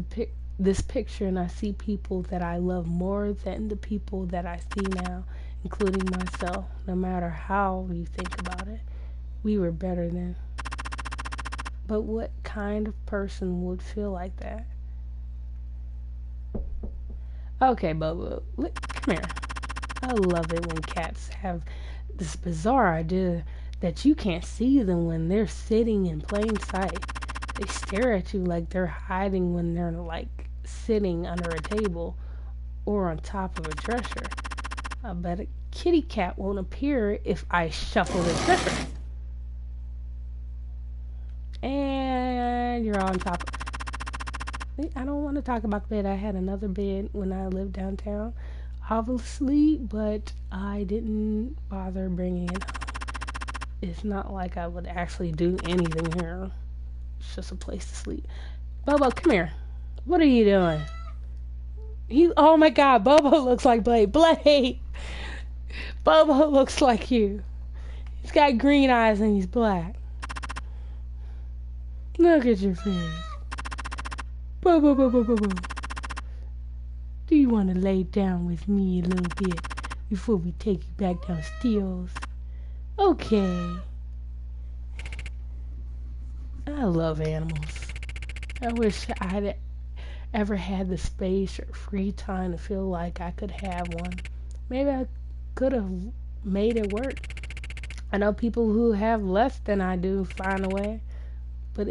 this picture and I see people that I love more than the people that I see now, including myself. No matter how you think about it, we were better then. But what kind of person would feel like that? Okay, Bobo, come here. I love it when cats have this bizarre idea that you can't see them when they're sitting in plain sight. They stare at you like they're hiding when they're like sitting under a table or on top of a dresser. I bet a kitty cat won't appear if I shuffle the dresser. And you're on top of... I don't want to talk about the bed. I had another bed when I lived downtown, obviously, but I didn't bother bringing it home. It's not like I would actually do anything here. It's just a place to sleep. Bobo, come here. What are you doing? Oh my God, Bobo looks like Blade. Blade! Bobo looks like you. He's got green eyes and he's black. Look at your face. Bobo, Bobo, Bobo. Do you want to lay down with me a little bit before we take you back downstairs? Okay. I love animals. I wish I'd ever had the space or free time to feel like I could have one. Maybe I could have made it work. I know people who have less than I do find a way, but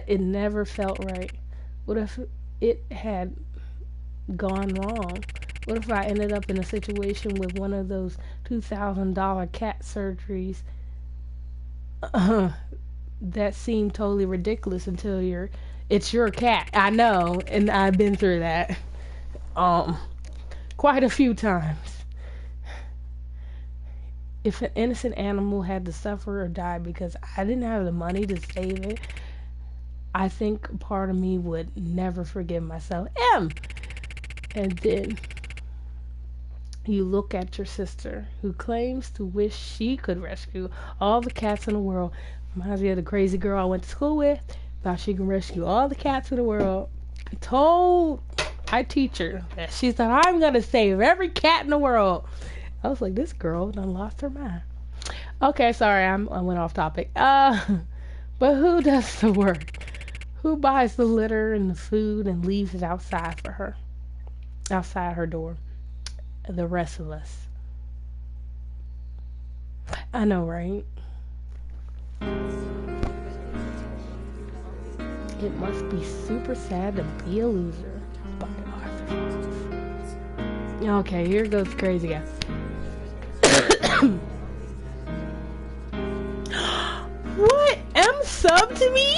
it never felt right. What if it had gone wrong? What if I ended up in a situation with one of those $2,000 cat surgeries that seem totally ridiculous until it's your cat? I know, and I've been through that quite a few times. If an innocent animal had to suffer or die because I didn't have the money to save it, I think part of me would never forgive myself. And then you look at your sister, who claims to wish she could rescue all the cats in the world. Reminds me of the crazy girl I went to school with. Thought she can rescue all the cats in the world. I told my teacher that she said, I'm going to save every cat in the world. I was like, this girl done lost her mind. Okay, sorry, I went off topic. But who does the work? Who buys the litter and the food and leaves it outside for her? Outside her door. The rest of us. I know, right? It must be super sad to be a loser. By Arthur Fox. Okay, here goes the crazy guy. What? M sub to me?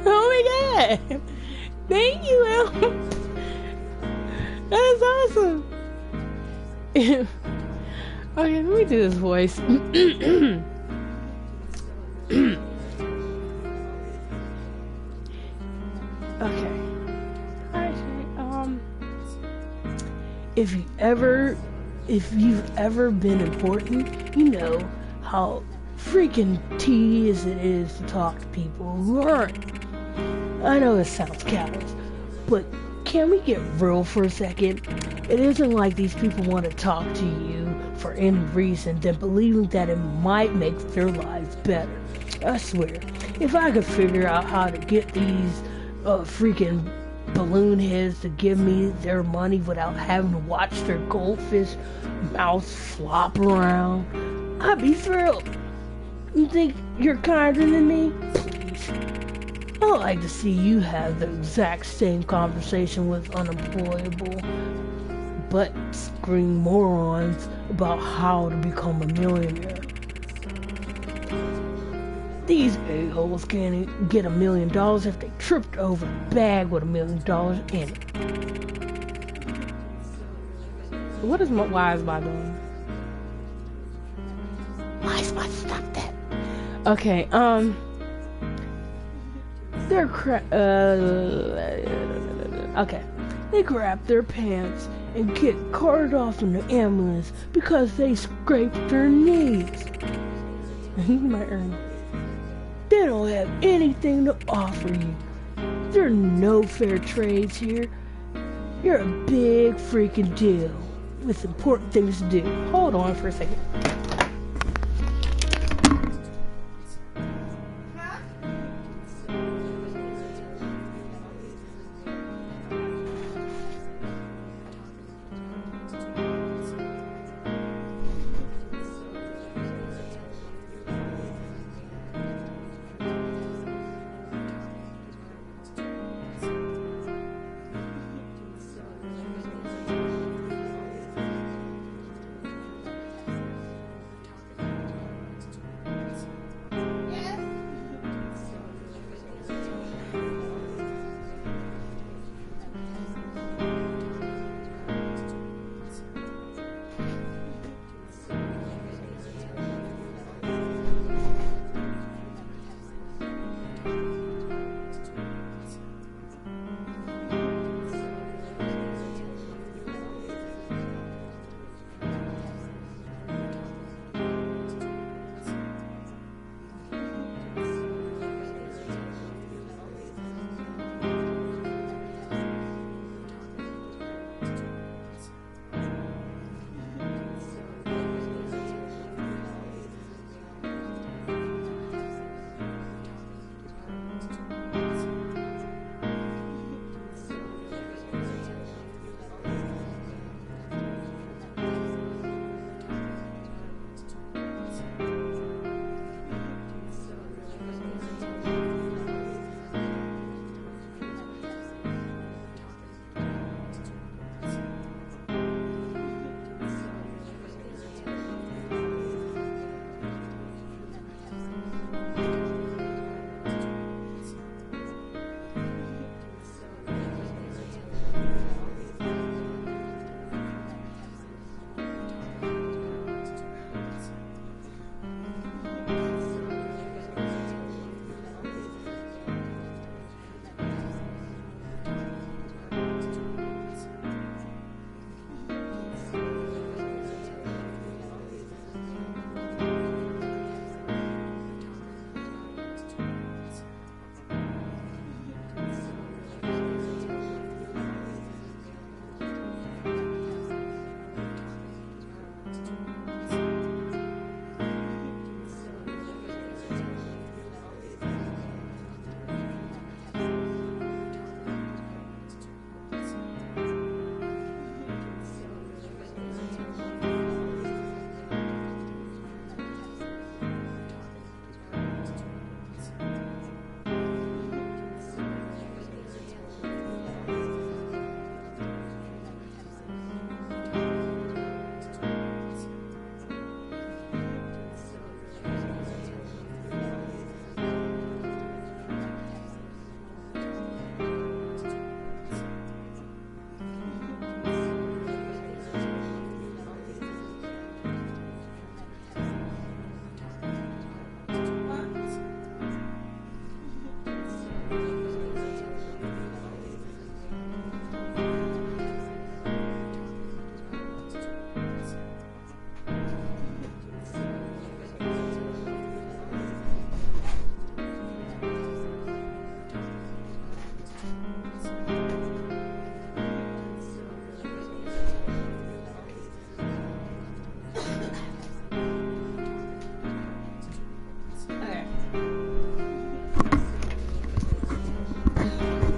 Oh my God. Thank you, M. That is awesome. Okay, let me do this voice. Okay. Alright, if you've ever been important, you know how freaking tedious it is to talk to people who aren't. I know it sounds callous, but can we get real for a second? It isn't like these people want to talk to you for any reason than believing that it might make their lives better. I swear, if I could figure out how to get these freaking balloon heads to give me their money without having to watch their goldfish mouths flop around, I'd be thrilled. You think you're kinder than me? Please. I like to see you have the exact same conversation with unemployable butt screen morons about how to become a millionaire. These a-holes can't get $1 million if they tripped over a bag with $1 million in it. What is Wise Spot doing? Wise Spot, stop that. Okay, okay. They grab their pants and get carted off in the ambulance because they scraped their knees. You might earn. They don't have anything to offer you. There are no fair trades here. You're a big freaking deal with important things to do. Hold on for a second.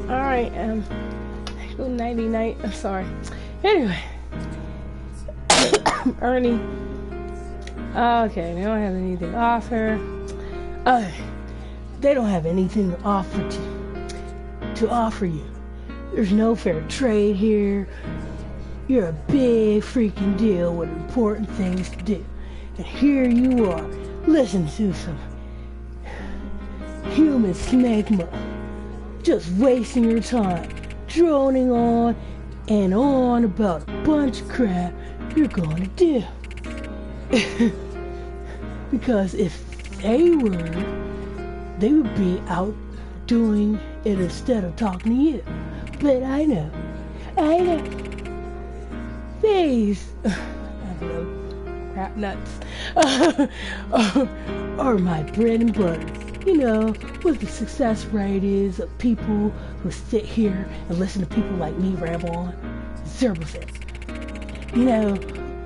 Alright, good nighty night. I'm sorry. Anyway. Ernie. Okay, they don't have anything to offer. They don't have anything to offer to to offer you. There's no fair trade here. You're a big freaking deal with important things to do. And here you are, listening to some human smegma, just wasting your time, droning on and on about a bunch of crap you're gonna do. Because if they would be out doing it instead of talking to you. But I know. These, I don't know, crap nuts, are my bread and butter. You know, what the success rate is of people who sit here and listen to people like me ramble on? 0%. You know,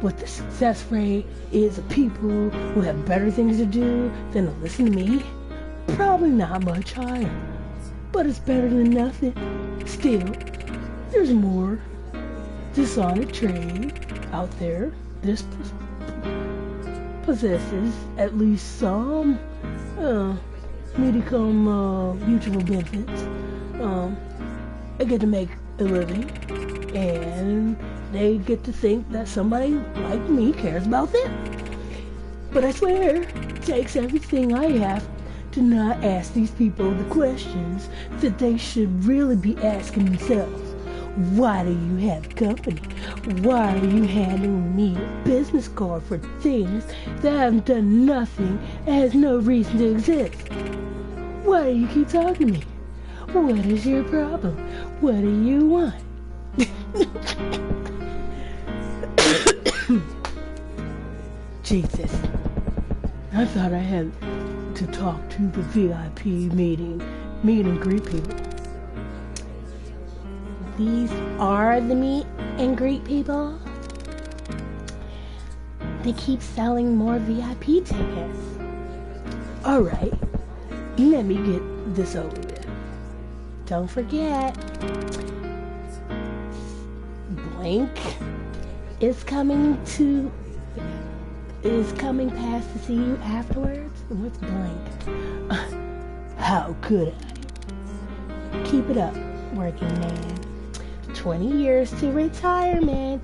what the success rate is of people who have better things to do than to listen to me? Probably not much higher. But it's better than nothing. Still, there's more dishonest trade out there. This possesses at least some mutual benefits. I get to make a living, and they get to think that somebody like me cares about them. But I swear, it takes everything I have to not ask these people the questions that they should really be asking themselves. Why do you have company? Why are you handing me a business card for things that haven't done nothing and has no reason to exist? Why do you keep talking to me? What is your problem? What do you want? Jesus. I thought I had to talk to the VIP meet and greet people. These are the meet and greet people. They keep selling more VIP tickets. Alright, let me get this over with. Don't forget, Blank is coming past to see you afterwards. What's Blank? How could I? Keep it up, working man. 20 years to retirement.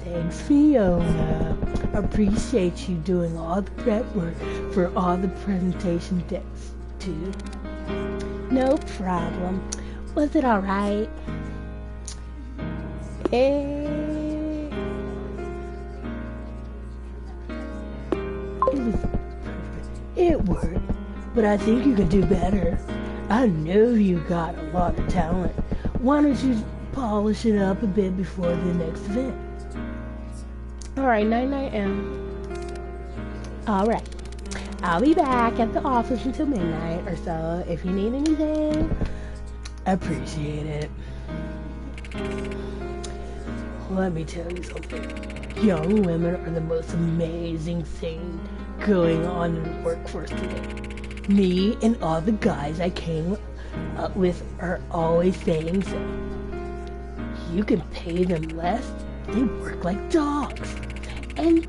Thanks, Fiona. Appreciate you doing all the prep work for all the presentation decks, too. No problem. Was it alright? It was perfect. It worked. But I think you could do better. I know you got a lot of talent. Why don't you polish it up a bit before the next event? Alright, 9 a.m. Alright. I'll be back at the office until midnight or so if you need anything. I appreciate it. Let me tell you something. Young women are the most amazing thing going on in the workforce today. Me and all the guys I came up with are always saying so. You can pay them less, they work like dogs. And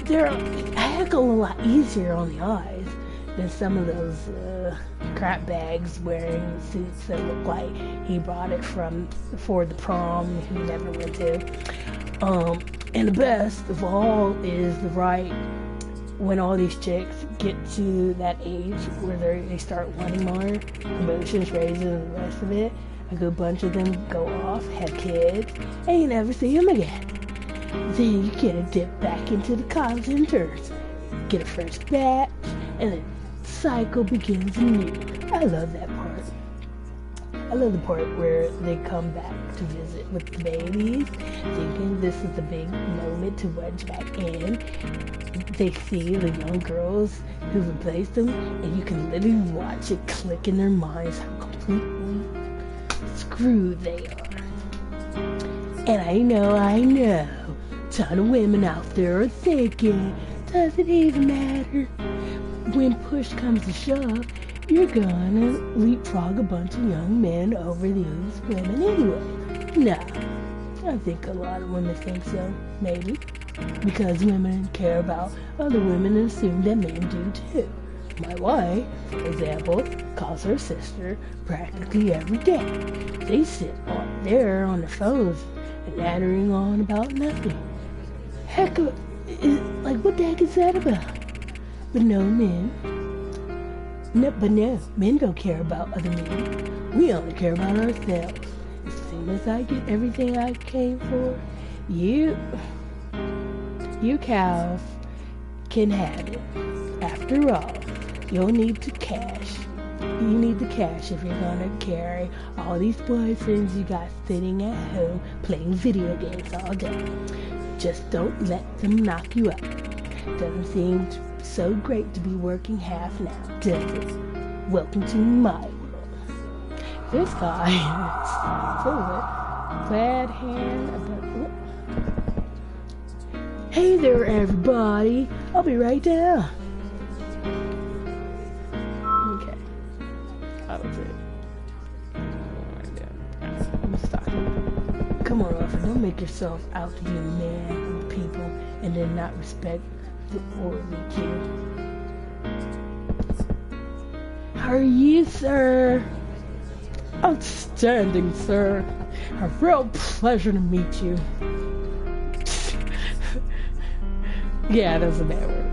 they're a heck of a lot easier on the eyes than some of those crap bags wearing suits that look like he brought it for the prom he never went to. And the best of all is when all these chicks get to that age where they start wanting more, emotions, raises, and the rest of it, a good bunch of them go off, have kids, and you never see them again. Then you get a dip back into the college interns, get a fresh batch, and the cycle begins anew. I love that part. I love the part where they come back to visit with the babies, thinking this is the big moment to wedge back in. They see the young girls who replaced them, and you can literally watch it click in their minds how completely screwed they are. And I know, ton of women out there are thinking, does it even matter? When push comes to shove, you're gonna leapfrog a bunch of young men over these women anyway. No, I think a lot of women think so, maybe. Because women care about other women and assume that men do too. My wife, for example, calls her sister practically every day. They sit there on their phones and nattering on about nothing. Heck, what the heck is that about? But no, men don't care about other men. We only care about ourselves. As soon as I get everything I came for, you cows can have it. After all, you'll need to cash. You need the cash if you're gonna carry all these boyfriends you got sitting at home playing video games all day. Just don't let them knock you up. Doesn't seem so great to be working half now, does it? Welcome to my world. This guy is full of it. Glad hand about. Hey there, everybody. I'll be right down. Okay. That was it. I'm stuck. Come on, Arthur. Don't make yourself out to be a man with people and then not respect or meet you. How are you, sir? Outstanding, sir. A real pleasure to meet you. Yeah, that's a bad word.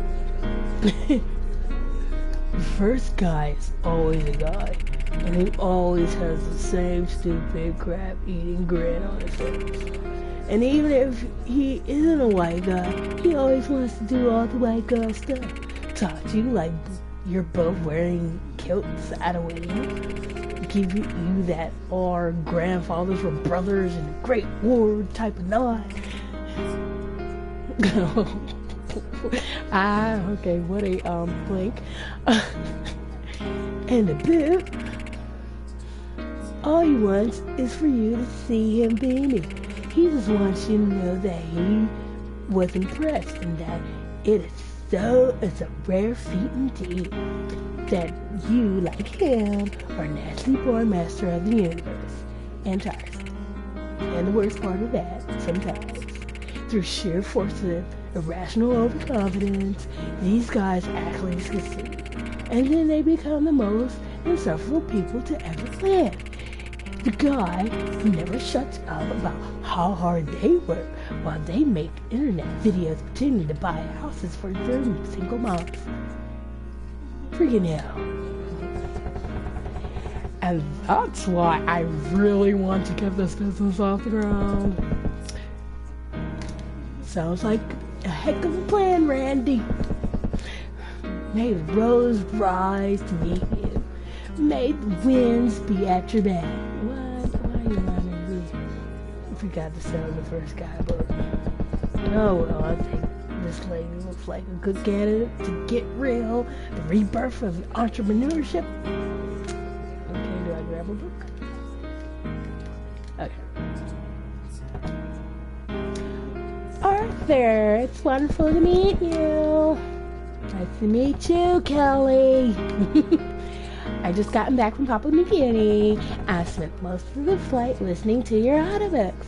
The first guy is always a guy, and he always has the same stupid crap-eating grin on his face. And even if he isn't a white guy, he always wants to do all the white guy stuff. Talk to you like you're both wearing kilts at a wedding. Give you that our grandfathers were brothers in the Great War type of nod. Okay, what a blink. And the bit, all he wants is for you to see him beaming. He just wants you to know that he was impressed and that it's a rare feat indeed that you, like him, are naturally born master of the universe and tiresome. And the worst part of that, sometimes, through sheer force of irrational overconfidence, these guys actually succeed. And then they become the most insufferable people to ever live. The guy who never shuts up about how hard they work while they make internet videos pretending to buy houses for their single moms. Freaking hell. And that's why I really want to get this business off the ground. Sounds like a heck of a plan, Randy. May the rose rise to meet you. May the winds be at your back. Why are you lying to me? I forgot to sell the first guy, but oh well, I think this lady looks like a good candidate to get real. The rebirth of entrepreneurship. Okay, do I grab a book? Okay. Arthur, it's wonderful to meet you. Nice to meet you, Kelly. I just gotten back from Papua New Guinea. I spent most of the flight listening to your audiobooks.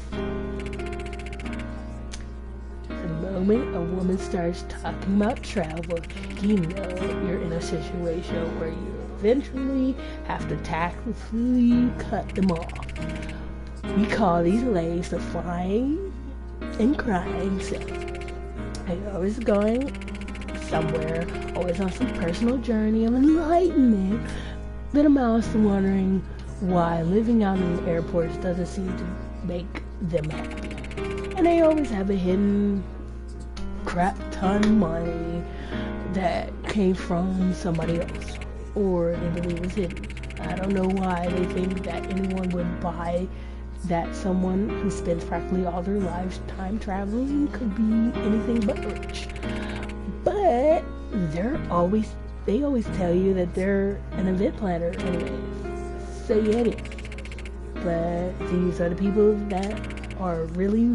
The moment a woman starts talking about travel, you know you're in a situation where you eventually have to tactfully cut them off. We call these ladies the flying and crying self. They're always going somewhere, always on some personal journey of enlightenment, that amounts to wondering why living out in the airports doesn't seem to make them happy. And they always have a hidden crap ton money that came from somebody else, or they believe is hidden. I don't know why they think that anyone would buy that someone who spends practically all their lifetime traveling could be anything but rich. But they always tell you that they're an event planner anyways. So yeah, it is. But these are the people that are really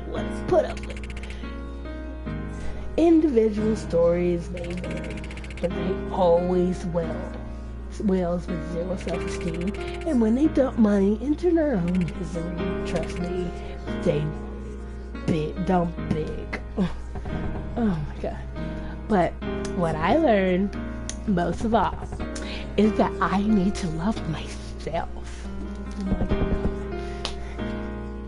want to put up with. Individual stories may vary, but they always wells with zero self-esteem, and when they dump money into their own misery, trust me, they dump big. Oh my god. But what I learned most of all is that I need to love myself. Oh my God.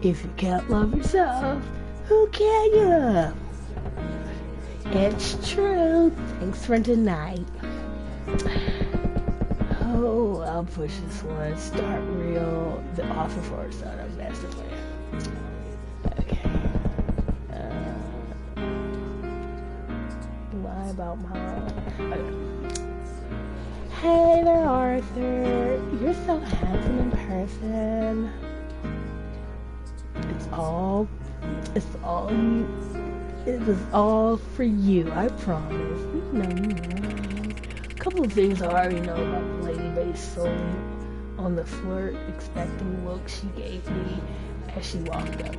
If you can't love yourself, who can you love? It's true. Thanks for tonight. Oh, I'll push this one. Start real. The offer for a startup master plan. Okay. Lie about my... Okay. Hey there, Arthur. You're so handsome in person. It was all for you, I promise. You know. A couple of things I already know about the lady based solely on the flirt expecting look she gave me as she walked up.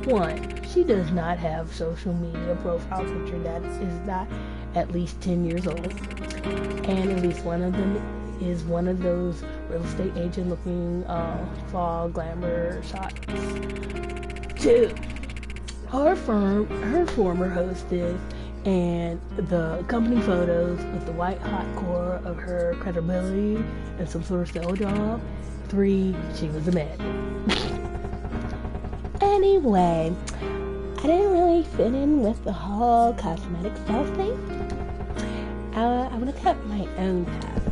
1, she does not have social media profile picture that is not at least 10 years old. And at least one of them is one of those real estate agent looking fall glamour shots. 2, her former hostess and the company photos with the white hot core of her credibility and some sort of sell job. 3, she was a man. Anyway, I didn't really fit in with the whole cosmetic self thing. I want to cut my own path.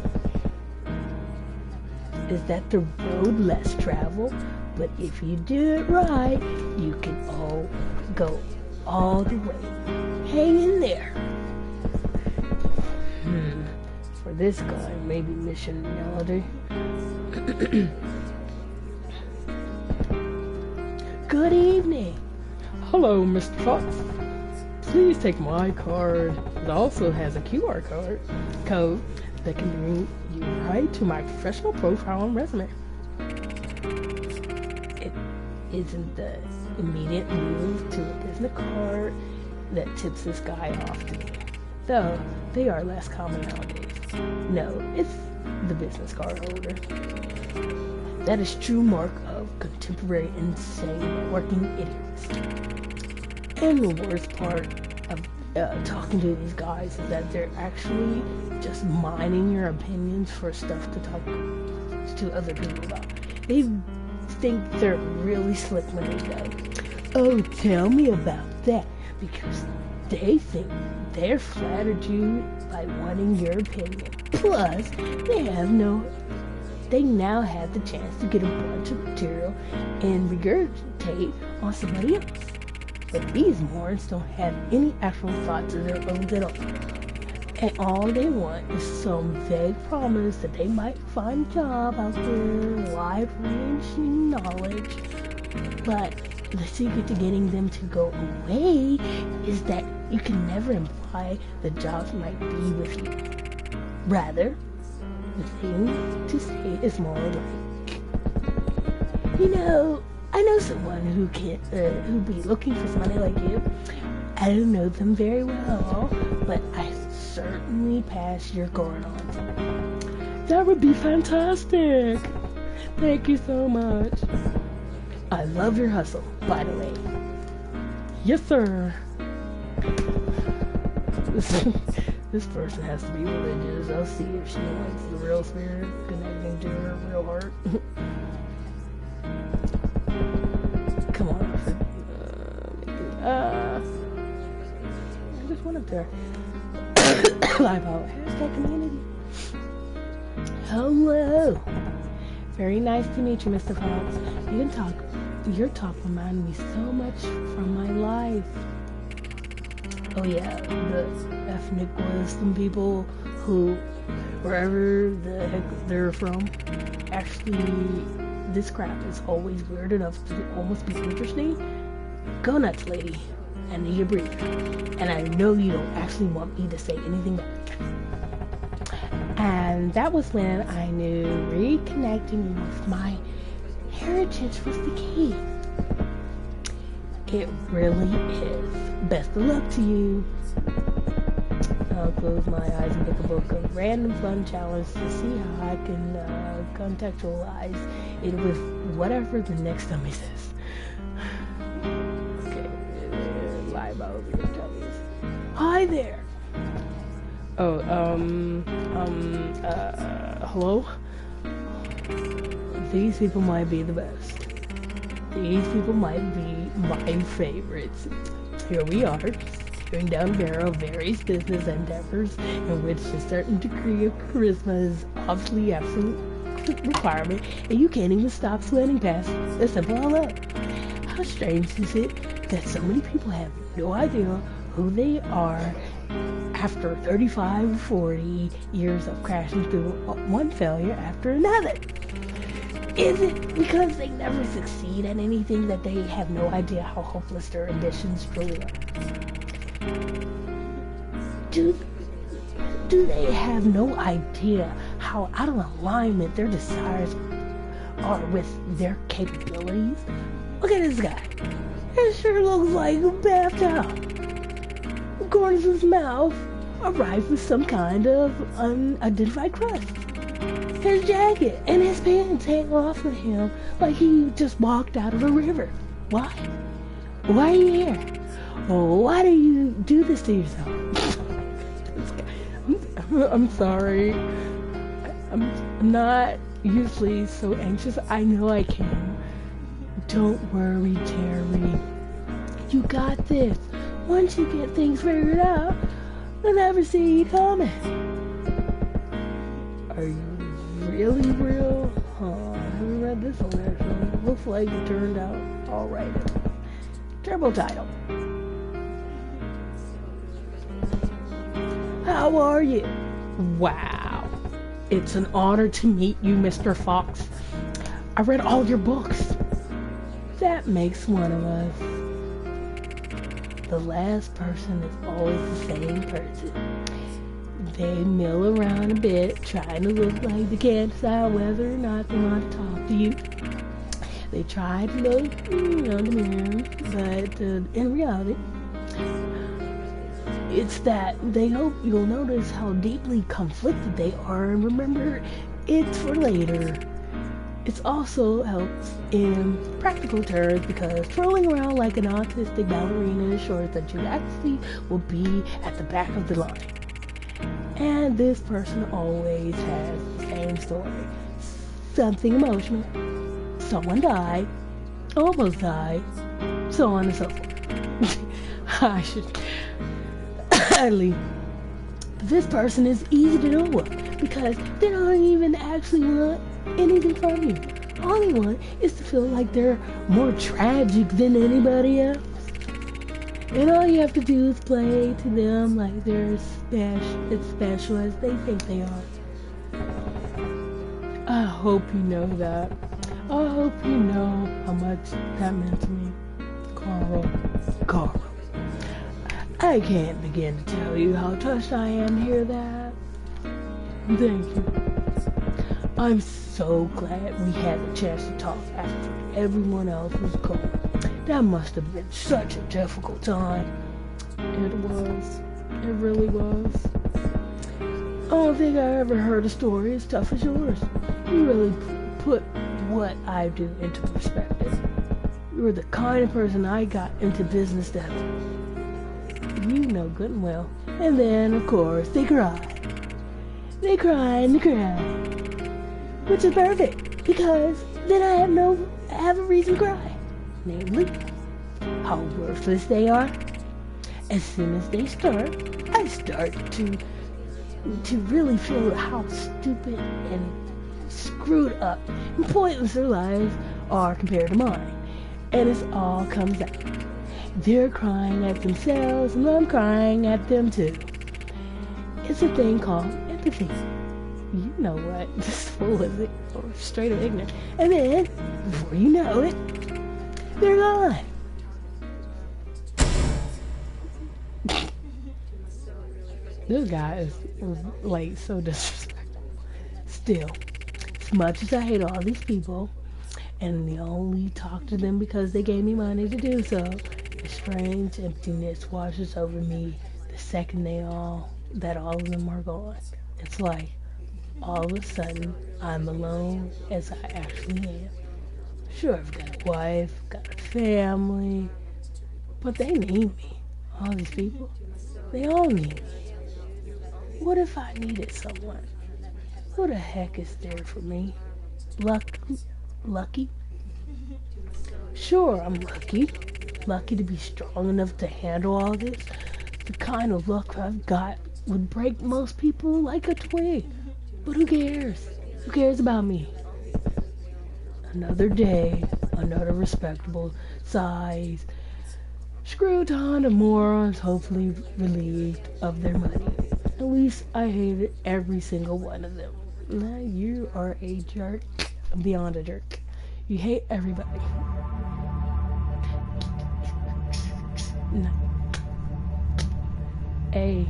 Is that the road less traveled? But if you do it right, you can all go all the way. Hang in there. For this guy, maybe mission reality. Good evening. Hello, Mr. Fox. Please take my card. It also has a QR code that can bring you right to my professional profile and resume. It isn't the immediate move to a business card that tips this guy off to me, though they are less common nowadays. No, it's the business card holder. That is true mark of contemporary insane networking idiots. And the worst part of talking to these guys is that they're actually just mining your opinions for stuff to talk to other people about. They think they're really slick when they go, "Oh, tell me about that," because they think they're flattered you by wanting your opinion. Plus, they now have the chance to get a bunch of material and regurgitate on somebody else. But these morons don't have any actual thoughts of their own at all. And all they want is some vague promise that they might find a job out there, wide-ranging knowledge. But the secret to getting them to go away is that you can never imply the jobs might be with you. Rather, the thing to say is more like, I know someone who'd be looking for somebody like you. I don't know them very well, but I certainly pass your card on to them. That would be fantastic. Thank you so much. I love your hustle, by the way. Yes, sir. This person has to be religious. I'll see if she likes the real spirit connecting to her real heart. Come on, Alfred. I just went up there. Live out. Hashtag community. Hello. Very nice to meet you, Mr. Fox. You can talk. Your talk reminded me so much from my life. Oh yeah, the ethnic Muslim people who, wherever the heck they're from, actually, this crap is always weird enough to almost be interesting. Go nuts, lady. I need a breather. And I know you don't actually want me to say anything back. And that was when I knew reconnecting with my heritage was the key. It really is. Best of luck to you. I'll close my eyes and pick a book of random fun challenge to see how I can contextualize it with whatever the next dummy says. Okay, lie about your dummies. Hi there. Oh, hello? These people might be the best. These people might be my favorites. Here we are, staring down the barrel of various business endeavors in which a certain degree of charisma is obviously absolute requirement, and you can't even stop sweating past a simple hello. How strange is it that so many people have no idea who they are after 35 or 40 years of crashing through one failure after another? Is it because they never succeed at anything that they have no idea how hopeless their ambitions truly are? Do they have no idea how out of alignment their desires are with their capabilities? Look at this guy. It sure looks like a bathtowel. The corners of his mouth are rife with some kind of unidentified crust. His jacket and his pants hang off of him like he just walked out of a river. Why? Why are you here? Why do you do this to yourself? I'm sorry. I'm not usually so anxious. I know I can. Don't worry, Terry. You got this. Once you get things figured out, they'll never see you coming. Are you really real? I haven't read this one actually. Looks like it turned out alright. Turbo title. How are you? Wow. It's an honor to meet you, Mr. Fox. I read all your books. That makes one of us. The last person is always the same person. They mill around a bit, trying to look like they can't decide whether or not they want to talk to you. They try to look in the mirror, but in reality, it's that they hope you'll notice how deeply conflicted they are and remember it's for later. It also helps in practical terms because twirling around like an autistic ballerina ensures that you actually will be at the back of the line. And this person always has the same story. Something emotional. Someone died. Almost died. So on and so forth. I should... This person is easy to know with because they don't even actually want anything from you. All they want is to feel like they're more tragic than anybody else. And all you have to do is play to them like they're as special as they think they are. I hope you know that. I hope you know how much that meant to me. Carl. I can't begin to tell you how touched I am to hear that. Thank you. I'm so glad we had the chance to talk after everyone else was gone. That must have been such a difficult time. It was. It really was. I don't think I ever heard a story as tough as yours. You really put what I do into perspective. You were the kind of person I got into business to help. You know good and well. And then, of course, they cried. They cried and cried. Which is perfect, because then I have a reason to cry. Namely, how worthless they are. As soon as they start, I start to really feel how stupid and screwed up and pointless their lives are compared to mine. And it all comes out. They're crying at themselves, and I'm crying at them too. It's a thing called empathy. You know what? This fool is it, or straight up ignorant. And then, before you know it, they're gone. This guy is like so disrespectful. Still, as much as I hate all these people, and they only talk to them because they gave me money to do so, a strange emptiness washes over me the second all of them are gone. It's like all of a sudden I'm alone as I actually am. Sure, I've got a wife, got a family, but they need me. All these people, they all need me. What if I needed someone? Who the heck is there for me? Lucky? Sure, I'm lucky. Lucky to be strong enough to handle all this. The kind of luck I've got would break most people like a twig. But who cares? Who cares about me? Another day, another respectable size. Screw ton of morons, hopefully relieved of their money. At least I hated every single one of them. Now you are a jerk, beyond a jerk. You hate everybody. No. Hey.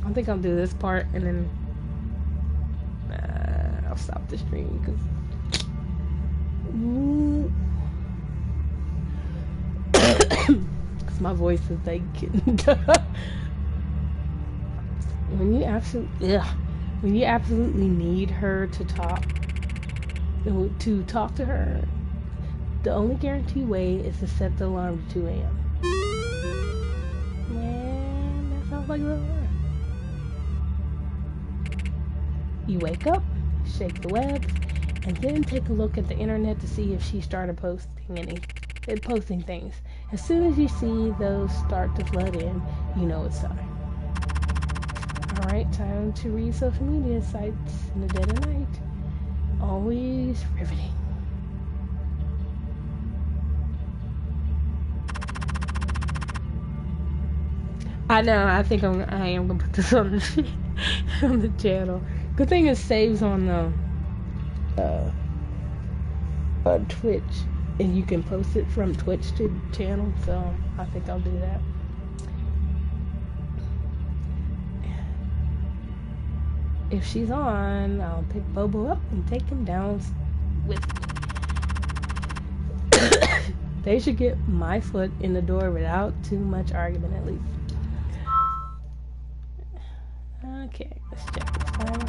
I think I'll do this part and then I'll stop the stream because my voice is like when you absolutely need her to talk to her, the only guaranteed way is to set the alarm to 2 a.m. Man, that sounds like the alarm. You wake up, shake the webs, and then take a look at the internet to see if she started posting things. As soon as you see those start to flood in, you know it's time. Alright, time to read social media sites in the dead of night. Always riveting. I know, I think I am gonna put this on the channel. Good thing it saves on Twitch, and you can post it from Twitch to the channel, so I think I'll do that. If she's on, I'll pick Bobo up and take him down with me. They should get my foot in the door without too much argument, at least. Okay, let's check this time.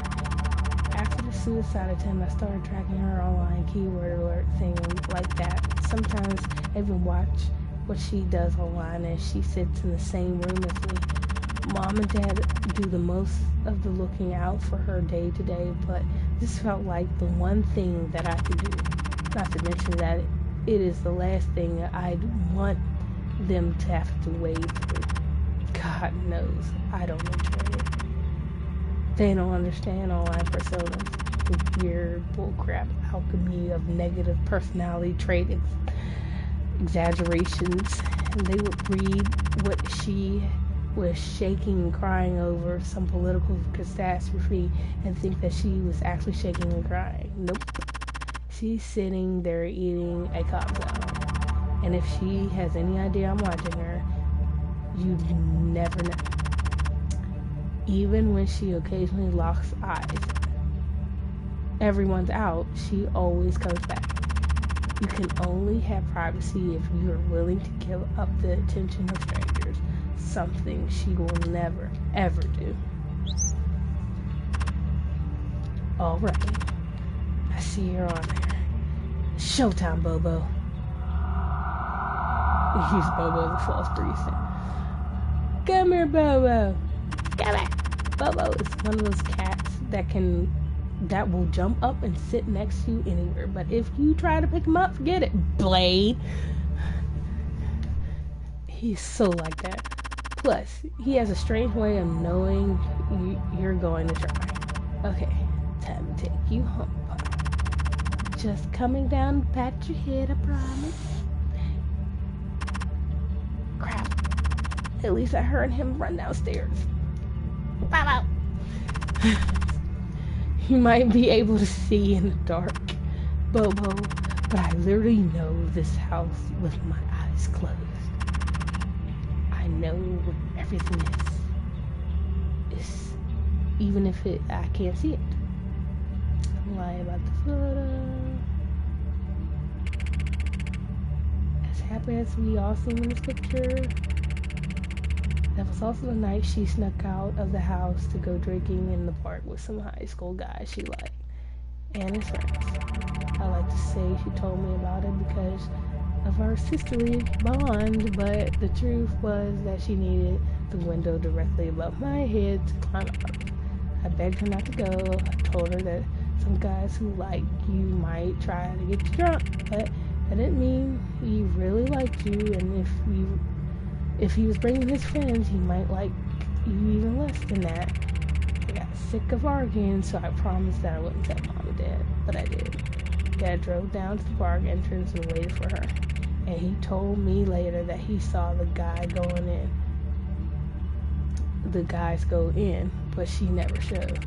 After the suicide attempt, I started tracking her online keyword alert thing like that. Sometimes I even watch what she does online as she sits in the same room as me. Mom and Dad do the most of the looking out for her day to day, but this felt like the one thing that I could do. Not to mention that it is the last thing I'd want them to have to wade through. God knows I don't enjoy it. They don't understand online personas, the weird bullcrap alchemy of negative personality trait exaggerations. And they would read what she was shaking and crying over some political catastrophe and think that she was actually shaking and crying. Nope. She's sitting there eating a cocktail. And if she has any idea I'm watching her, you'd never know. Even when she occasionally locks eyes, everyone's out, she always comes back. You can only have privacy if you are willing to give up the attention of strangers, something she will never, ever do. Alright, I see her on there. Showtime, Bobo. Use Bobo as a false priest. Come here, Bobo. Come here. Bobo is one of those cats that will jump up and sit next to you anywhere. But if you try to pick him up, forget it, Blade. He's so like that. Plus, he has a strange way of knowing you're going to try. Okay, time to take you home, Pop. Just coming down to pat your head, I promise. Crap. At least I heard him run downstairs. Bobo. You might be able to see in the dark, Bobo, but I literally know this house with my eyes closed. I know what everything is. Even if I can't see it. Lie about the photo. As happy as we all seem in this picture, that was also the night she snuck out of the house to go drinking in the park with some high school guys she liked, and his friends. I like to say she told me about it because of our sisterly bond, but the truth was that she needed the window directly above my head to climb out. I begged her not to go. I told her that some guys who like you might try to get you drunk, but that didn't mean he really liked you, and if he was bringing his friends, he might like you even less than that. I got sick of arguing, so I promised that I wouldn't tell Mom and Dad, but I did. Dad drove down to the park entrance and waited for her, and he told me later that he saw the guys go in, but she never showed.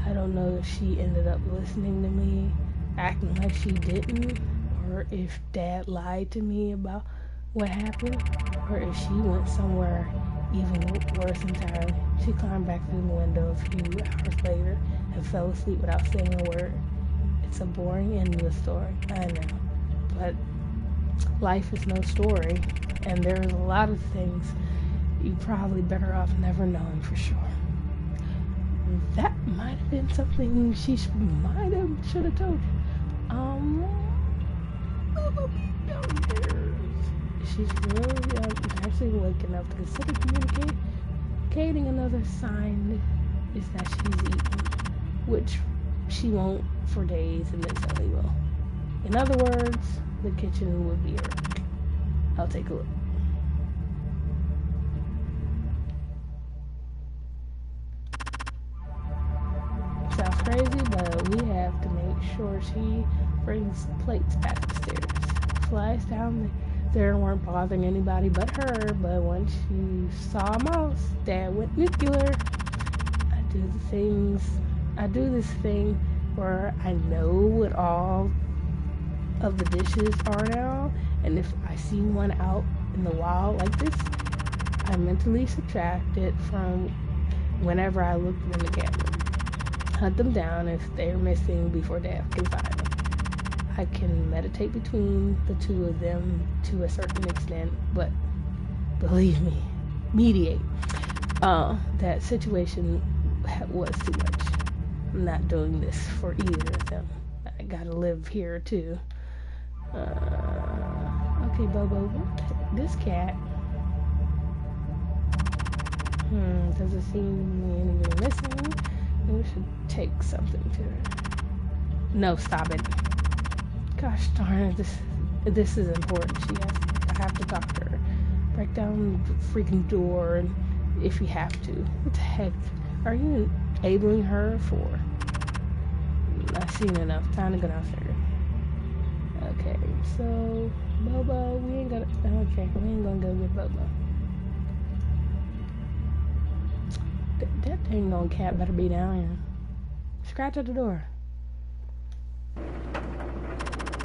I don't know if she ended up listening to me, acting like she didn't, or if Dad lied to me about what happened, or if she went somewhere even worse entirely. She climbed back through the window a few hours later and fell asleep without saying a word. It's a boring end to the story, I know, but life is no story, and there's a lot of things you're probably better off never knowing for sure. That might have been something she should have told you. She's really actually awake enough to consider communicating. Another sign is that she's eaten, which she won't for days and then suddenly will. In other words, the kitchen would be her. I'll take a look. Sounds crazy, but we have to make sure she brings plates back upstairs. Flies down there weren't bothering anybody but her, but once she saw a mouse, Dad went nuclear. I do this thing where I know what all of the dishes are now, and if I see one out in the wild like this, I mentally subtract it from whenever I look in the cabinet. Hunt them down if they're missing before Dad can find them. I can meditate between the two of them to a certain extent, but believe me, mediate. That situation was too much. I'm not doing this for either of them. I gotta live here too. Okay, Bobo, this cat. Doesn't seem to be anything missing. We should take something to her. No, stop it. Gosh darn it, this is important. I have to talk to her. Break down the freaking door and if you have to. What the heck are you enabling her for? I've seen enough. Time to go downstairs. Okay, so Bobo, we ain't gonna go get Bobo. That dang old cat better be down here. Scratch at the door.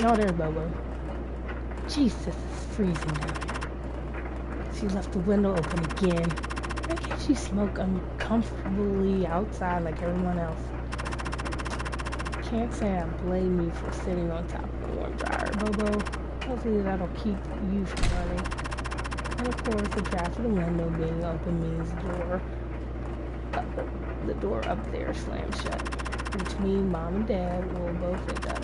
Oh, there's Bobo. Jesus, it's freezing down here. She left the window open again. Why can't she smoke uncomfortably outside like everyone else? Can't say I blame you for sitting on top of the warm dryer, Bobo. Hopefully that'll keep you from running. And of course, the draft of the window being open means the door up there slams shut, which means Mom and Dad will both wake up.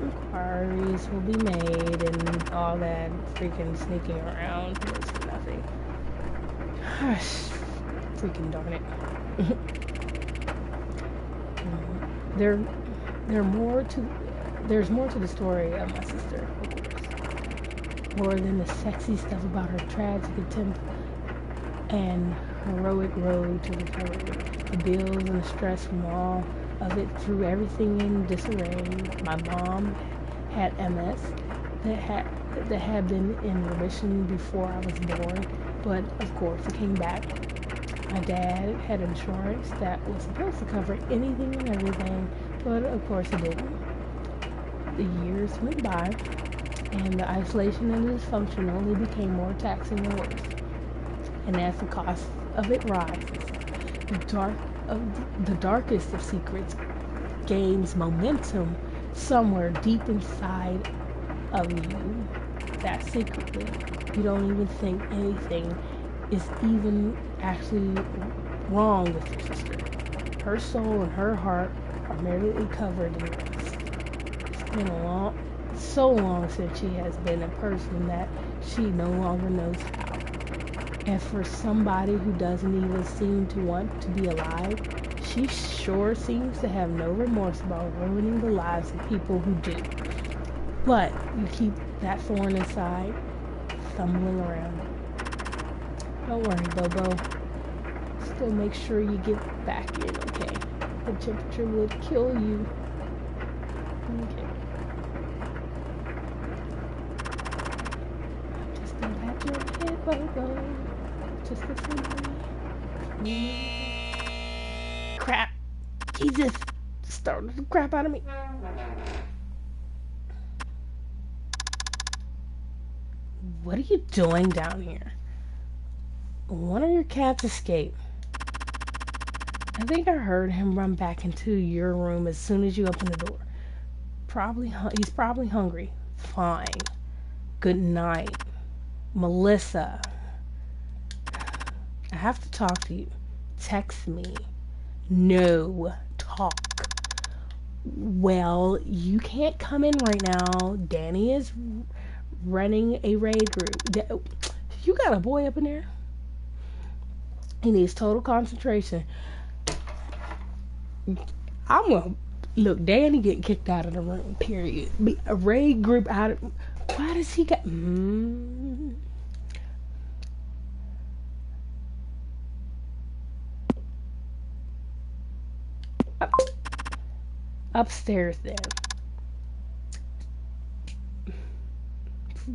Inquiries will be made, and all that freaking sneaking around was for nothing. Gosh, freaking darn it. There's more to the story of my sister, of course. More than the sexy stuff about her tragic attempt and heroic road to recovery. The bills and the stress from all of it threw everything in disarray. My mom had MS that had been in remission before I was born, but of course it came back. My dad had insurance that was supposed to cover anything and everything, but of course it didn't. The years went by, and the isolation and dysfunction only became more taxing and worse. And as the cost of it rises, the darkest of secrets gains momentum somewhere deep inside of you, that secretly you don't even think anything is even actually wrong with your sister. Her soul and her heart are merely covered in rust. It's been a so long since she has been a person that she no longer knows how. And for somebody who doesn't even seem to want to be alive, she sure seems to have no remorse about ruining the lives of people who do. But you keep that thorn inside, stumbling around. Don't worry, Bobo. Still make sure you get back in, okay? The temperature would kill you. Okay. Just don't have your head, Bobo. Just listen to me. Crap. Jesus. Started the crap out of me. What are you doing down here? One of your cats escaped. I think I heard him run back into your room as soon as you opened the door. He's probably hungry. Fine. Good night. Melissa. I have to talk to you. Text me. No. Talk. Well, you can't come in right now. Danny is running a raid group. You got a boy up in there? He needs total concentration. I'm gonna look. Danny getting kicked out of the room. Period. A raid group out of. Why does he got? Upstairs then.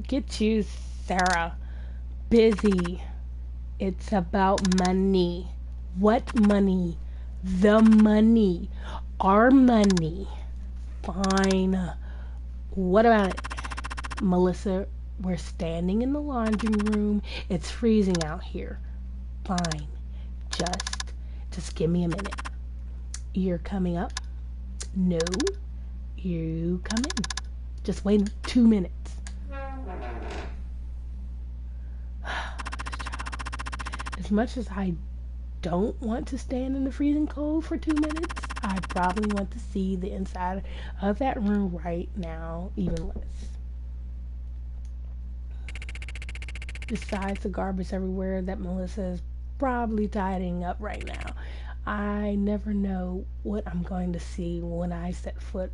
Get you, Sarah. Busy. It's about money. What money? The money. Our money. Fine. What about it? Melissa, we're standing in the laundry room. It's freezing out here. Fine. Just give me a minute. You're coming up? No. You come in. Just wait 2 minutes. As much as I don't want to stand in the freezing cold for 2 minutes, I probably want to see the inside of that room right now, even less. Besides the garbage everywhere that Melissa is probably tidying up right now, I never know what I'm going to see when I set foot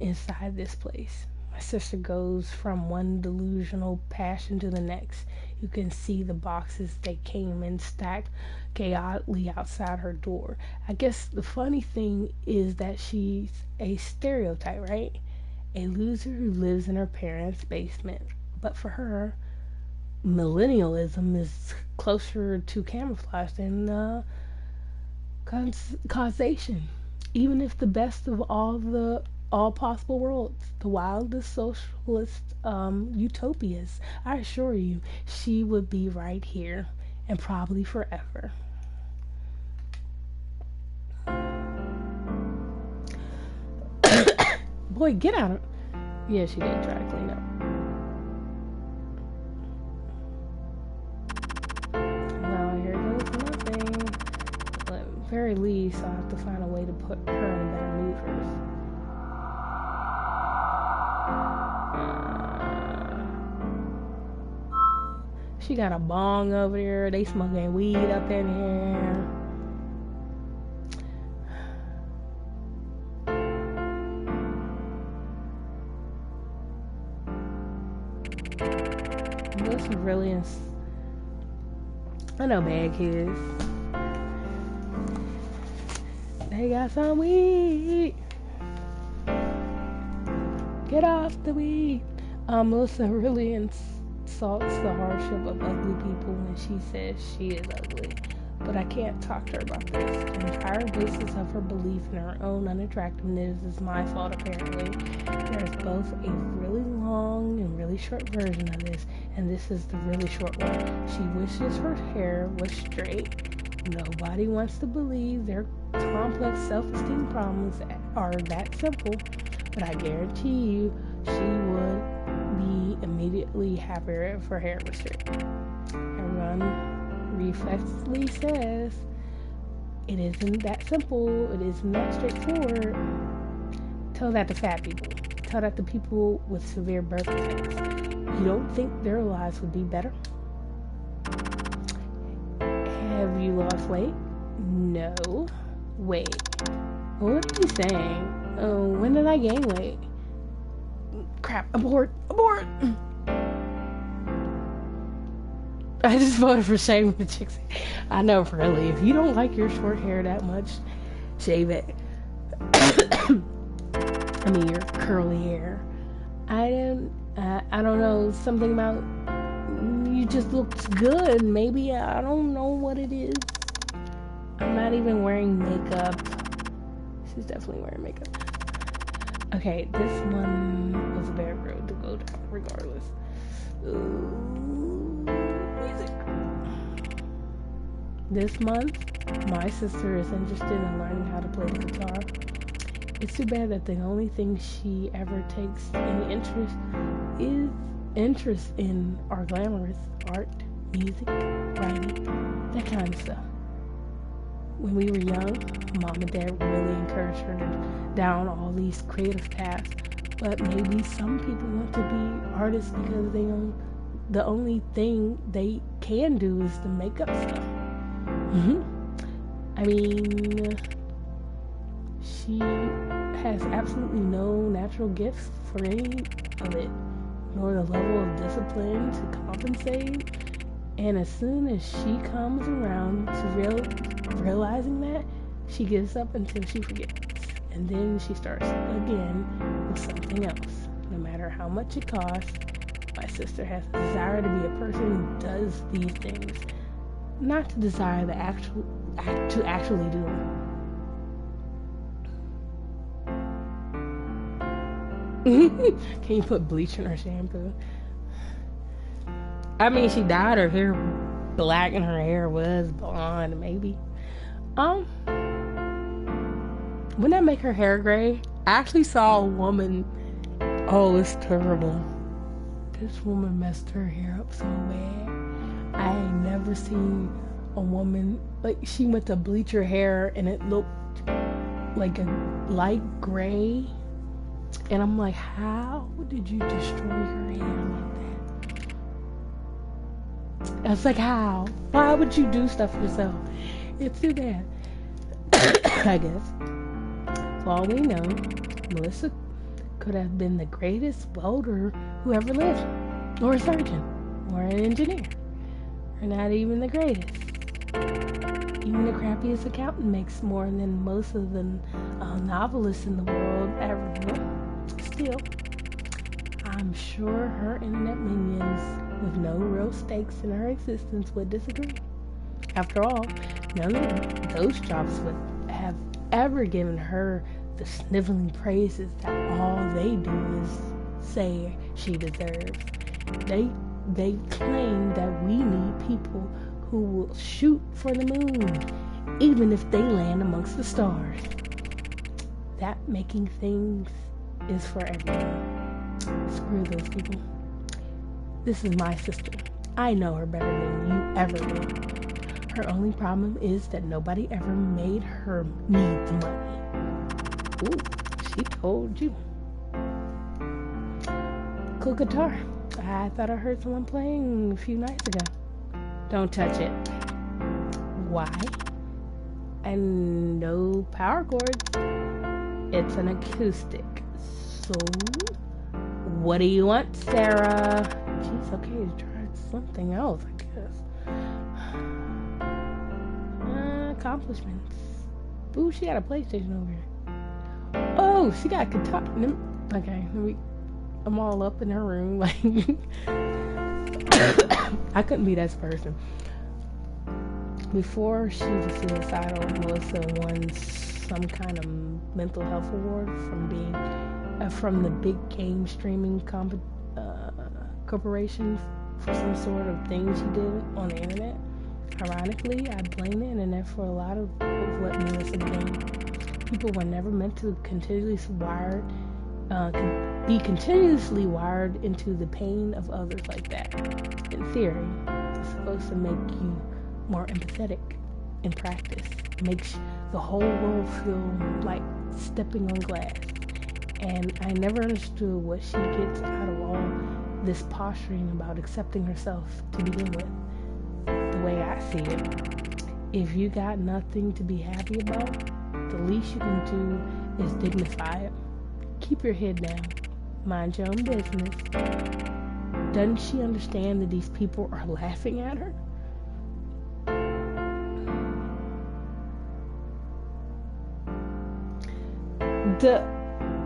inside this place. My sister goes from one delusional passion to the next. You can see the boxes they came in stacked chaotically outside her door. I guess the funny thing is that she's a stereotype, right? A loser who lives in her parents' basement. But for her, millennialism is closer to camouflage than causation. Even if the best of all possible worlds, the wildest socialist utopias, I assure you, she would be right here and probably forever. Boy, get out of... Yeah, she did try to clean up. Well, here goes nothing. But at the very least, I'll have to find a way to put her in a better mood first. She got a bong over there. They smoking weed up in here. This is really I know bad kids. They got some weed. Get off the weed. Melissa really insults the hardship of ugly people when she says she is ugly. But I can't talk to her about this. The entire basis of her belief in her own unattractiveness is my fault, apparently. There is both a really long and really short version of this, and this is the really short one. She wishes her hair was straight. Nobody wants to believe their complex self-esteem problems are that simple, but I guarantee you she would be immediately happier if her hair was straight. Everyone reflexively says it isn't that simple, it isn't that straightforward. Tell that to fat people. taught at the people with severe birth defects. You don't think their lives would be better? Have you lost weight? No. Wait. What are you saying? Oh, when did I gain weight? Crap. Abort. I just voted for shaving the chicks. I know, really. If you don't like your short hair that much, shave it. I mean, your curly hair. I don't know. Something about you just looked good. Maybe. I don't know what it is. I'm not even wearing makeup. She's definitely wearing makeup. Okay, this one was very rude to go down, regardless. Music. This month, my sister is interested in learning how to play the guitar. It's too bad that the only thing she ever takes any interest in are glamorous art, music, writing, that kind of stuff. When we were young, Mom and Dad really encouraged her to down all these creative paths. But maybe some people want to be artists because the only thing they can do is the makeup stuff. I mean, she has absolutely no natural gifts for any of it, nor the level of discipline to compensate. And as soon as she comes around to realizing that, she gives up until she forgets. And then she starts again with something else. No matter how much it costs, my sister has a desire to be a person who does these things, not to desire to actually do them. Can you put bleach in her shampoo? I mean, she dyed her hair black and her hair was blonde, maybe. Wouldn't that make her hair gray? I actually saw a woman. Oh, it's terrible. This woman messed her hair up so bad. I ain't never seen a woman, like, she went to bleach her hair and it looked like a light gray. And I'm like, how did you destroy your hair like that? I was like, how? Why would you do stuff yourself? It's too bad. I guess. For all we know, Melissa could have been the greatest welder who ever lived, or a surgeon, or an engineer, or not even the greatest. Even the crappiest accountant makes more than most of the novelists in the world ever do. Still, I'm sure her internet minions with no real stakes in her existence would disagree. After all, none of those jobs would have ever given her the sniveling praises that all they do is say she deserves. They claim that we need people who will shoot for the moon, even if they land amongst the stars. That making things is for everyone. Screw those people. This is my sister. I know her better than you ever will. Her only problem is that nobody ever made her need the money. Ooh, she told you. Cool guitar. I thought I heard someone playing a few nights ago. Don't touch it. Why? And no power chords. It's an acoustic. So, what do you want, Sarah? She's okay to try something else, I guess. Accomplishments. Ooh, she got a PlayStation over here. Oh, she got a guitar. Okay, I'm all up in her room. Like, I couldn't be that person. Before she was suicidal, Melissa won some kind of mental health award from the big game streaming corporation for some sort of thing she did on the internet. Ironically, I blame the internet for a lot of what Melissa gained. People were never meant to be continuously wired into the pain of others like that. In theory, it's supposed to make you more empathetic. In practice, it makes the whole world feel like stepping on glass. And I never understood what she gets out of all this posturing about accepting herself to begin with. The way I see it, if you got nothing to be happy about, the least you can do is dignify it. Keep your head down. Mind your own business. Doesn't she understand that these people are laughing at her?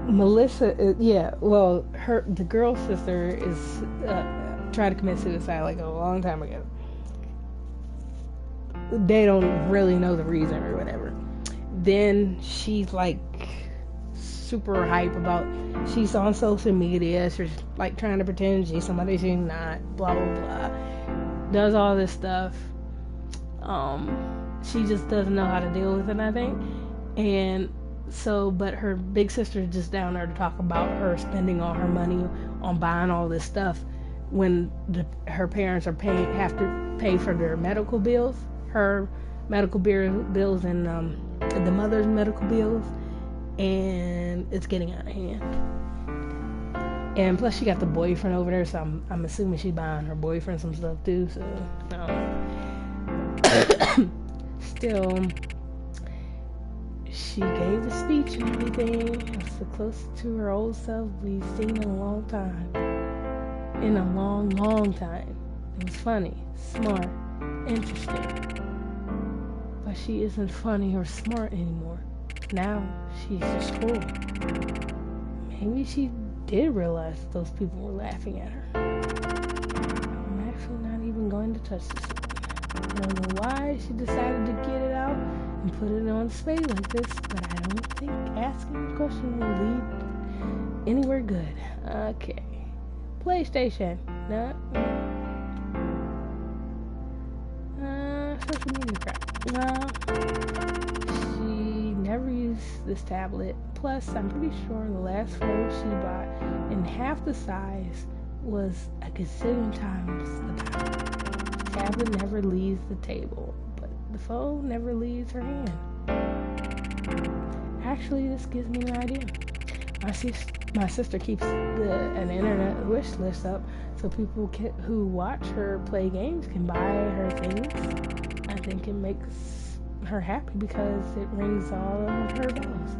Melissa, the girl's sister is tried to commit suicide like a long time ago. They don't really know the reason or whatever. Then she's like super hype about, she's on social media, she's like trying to pretend she's somebody she's not, blah blah blah, does all this stuff. She just doesn't know how to deal with it, I think. And so, but her big sister is just down there to talk about her spending all her money on buying all this stuff when her parents have to pay for their medical bills, her medical bills and the mother's medical bills, and it's getting out of hand. And plus, she got the boyfriend over there, so I'm assuming she's buying her boyfriend some stuff too. So, still. She gave a speech and everything. It's the closest to her old self we've seen in a long time. In a long, long time. It was funny, smart, interesting. But she isn't funny or smart anymore. Now, she's just cool. Maybe she did realize that those people were laughing at her. I'm actually not even going to touch this. I don't know why she decided to get it out and put it on display like this, but I don't think asking the question will lead anywhere good. Okay. PlayStation. No. Social media crap. No. She never used this tablet. Plus, I'm pretty sure the last phone she bought in half the size was a gazillion times the time. The tablet never leaves the table, but the phone never leaves her hand. Actually, this gives me an idea. My sister keeps an internet wish list up so people who watch her play games can buy her things. I think it makes her happy because it rings all of her bells.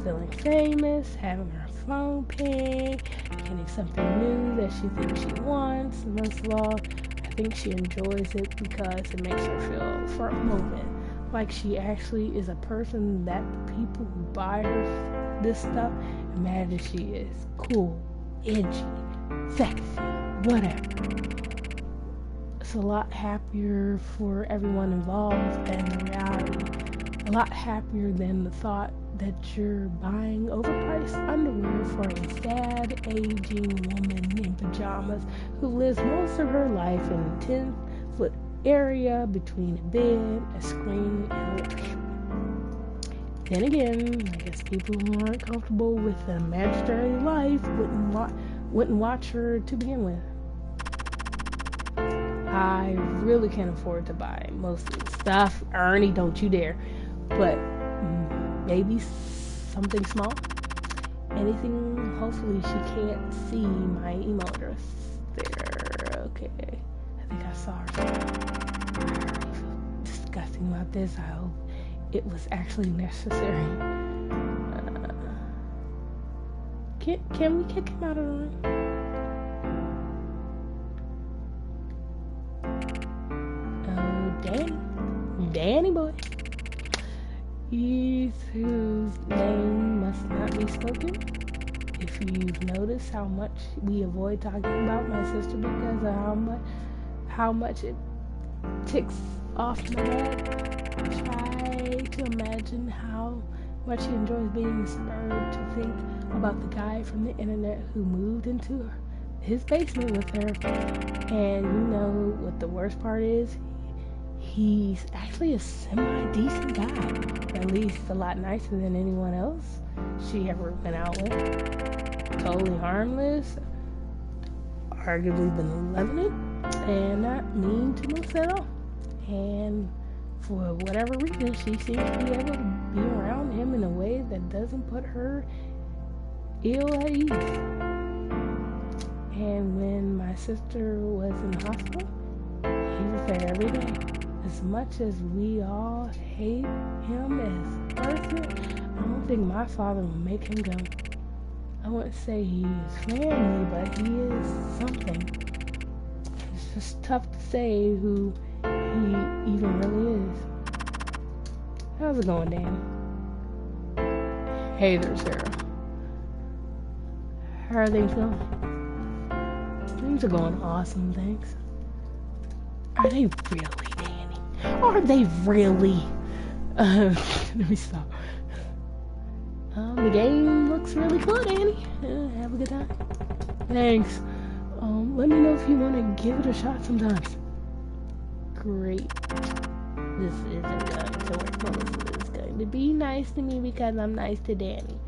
Feeling famous, having her phone ping, getting something new that she thinks she wants, and most of all, I think she enjoys it because it makes her feel, for a moment, like she actually is a person that the people who buy her this stuff imagine she is cool, edgy, sexy, whatever. It's a lot happier for everyone involved than the reality. A lot happier than the thought that you're buying overpriced underwear for a sad, aging woman in pajamas who lives most of her life in a 10-foot area between a bed, a screen, and a washroom. Then again, I guess people who aren't comfortable with an imaginary life wouldn't watch her to begin with. I really can't afford to buy most of the stuff. Ernie, don't you dare. But maybe something small. Anything, hopefully she can't see my email address there. Okay. I think I saw her. I already feel disgusting about this. I hope it was actually necessary. Can we kick him out of the room? Oh, Danny boy. He whose name must not be spoken. If you've noticed how much we avoid talking about my sister because of how much it ticks off my dad, try to imagine how much he enjoys being spurred to think about the guy from the internet who moved into his basement with her. And you know what the worst part is? He's actually a semi-decent guy. At least a lot nicer than anyone else she ever went out with. Totally harmless, arguably benevolent, and not mean to Melissa at all. And for whatever reason, she seems to be able to be around him in a way that doesn't put her ill at ease. And when my sister was in the hospital, he was there every day. As much as we all hate him as a person, I don't think my father will make him go. I wouldn't say he is family, but he is something. It's just tough to say who he even really is. How's it going, Danny? Hey there, Sarah. How are things going? Things are going awesome, thanks. Are they really, Danny? Are they really? Let me stop. The game looks really cool, Danny. Have a good time. Thanks. Let me know if you want to give it a shot sometimes. Great. This isn't going to work. Melissa is going to be nice to me because I'm nice to Danny.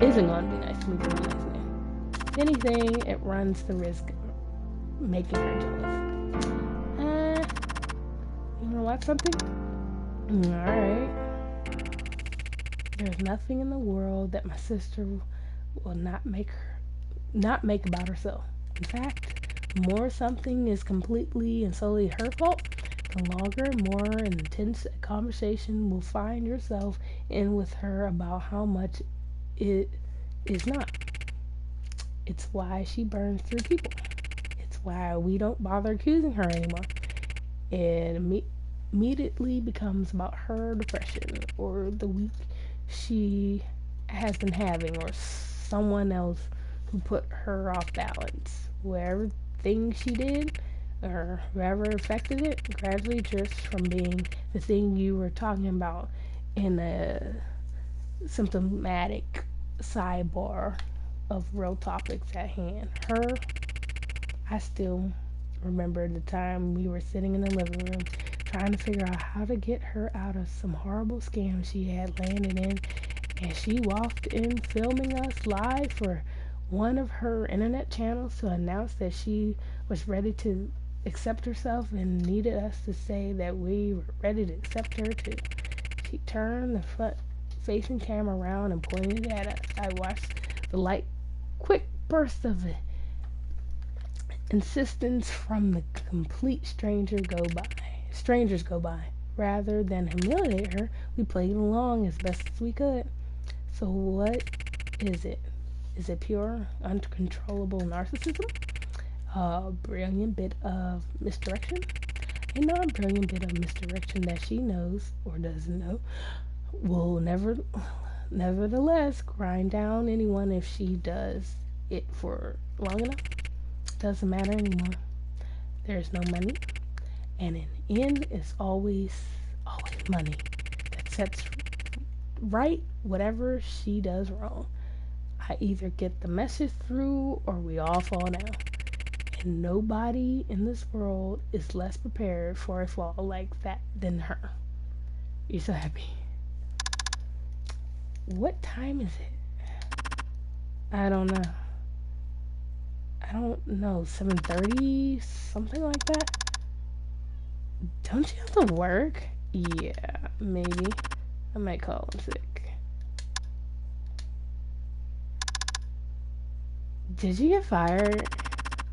Isn't going to be nice to me because I'm nice to Danny. If anything, it runs the risk of making her jealous. You want to watch something? Alright. There's nothing in the world that my sister will not make about herself. In fact, the more something is completely and solely her fault, the longer, more intense a conversation will find yourself in with her about how much it is not. It's why she burns through people. It's why we don't bother accusing her anymore. It immediately becomes about her depression or the week she has been having or someone else who put her off balance. Whatever thing she did or whoever affected it gradually drifts from being the thing you were talking about in a symptomatic sidebar of real topics at hand. I still remember the time we were sitting in the living room trying to figure out how to get her out of some horrible scam she had landed in, and she walked in filming us live for one of her internet channels to announce that she was ready to accept herself and needed us to say that we were ready to accept her too. She turned the front-facing camera around and pointed it at us. I watched the quick burst of insistence from the complete strangers go by. Rather than humiliate her, we played along as best as we could. So what is it? Is it pure, uncontrollable narcissism? A brilliant bit of misdirection? A non-brilliant bit of misdirection that she knows or doesn't know will nevertheless grind down anyone if she does it for long enough. Doesn't matter anymore. There's no money. And in the end, it's always money that sets right whatever she does wrong. I either get the message through or we all fall down. And nobody in this world is less prepared for a fall like that than her. You're so happy. What time is it? I don't know. 7:30? Something like that? Don't you have to work? Yeah, maybe. I might call him sick. Did you get fired?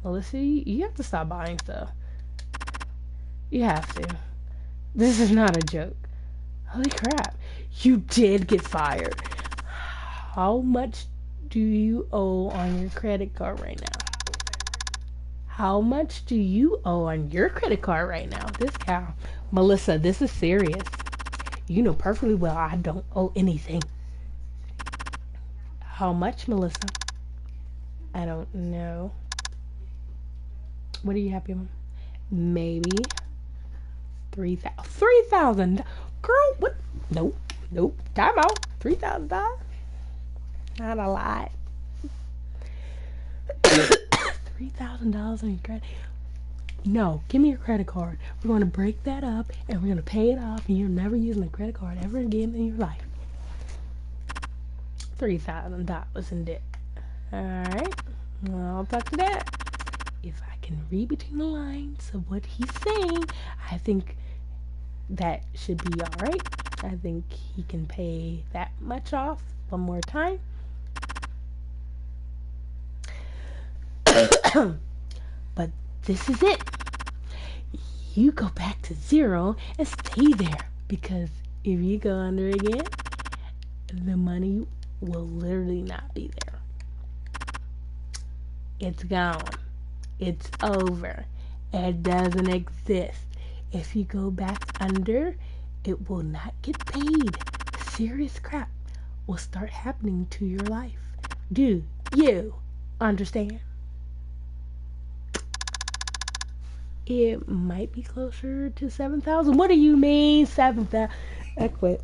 Melissa, you have to stop buying stuff. You have to. This is not a joke. Holy crap. You did get fired. How much do you owe on your credit card right now? How much do you owe on your credit card right now? This cow. Melissa, this is serious. You know perfectly well I don't owe anything. How much, Melissa? I don't know. What are you happy about? Maybe $3,000. Girl, what? Nope. Time out. $3,000? Not a lot. $3,000 on your credit. No, give me your credit card. We're going to break that up and we're going to pay it off, and you're never using a credit card ever again in your life. $3,000 in debt. Alright. Well, I'll talk to that. If I can read between the lines of what he's saying, I think that should be alright. I think he can pay that much off one more time. But this is it. You go back to zero and stay there, because if you go under again, the money will literally not be there. It's gone. It's over. It doesn't exist. If you go back under, it will not get paid. Serious crap will start happening to your life. Do you understand? It might be closer to 7,000. What do you mean 7,000? I quit.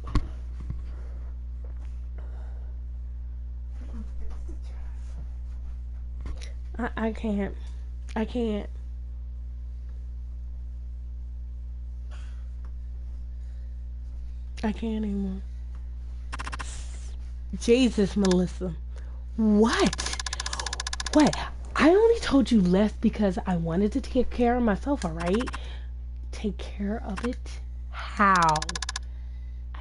I can't. I can't. I can't anymore. Jesus, Melissa. What? What? I only told you less because I wanted to take care of myself, alright? Take care of it? How?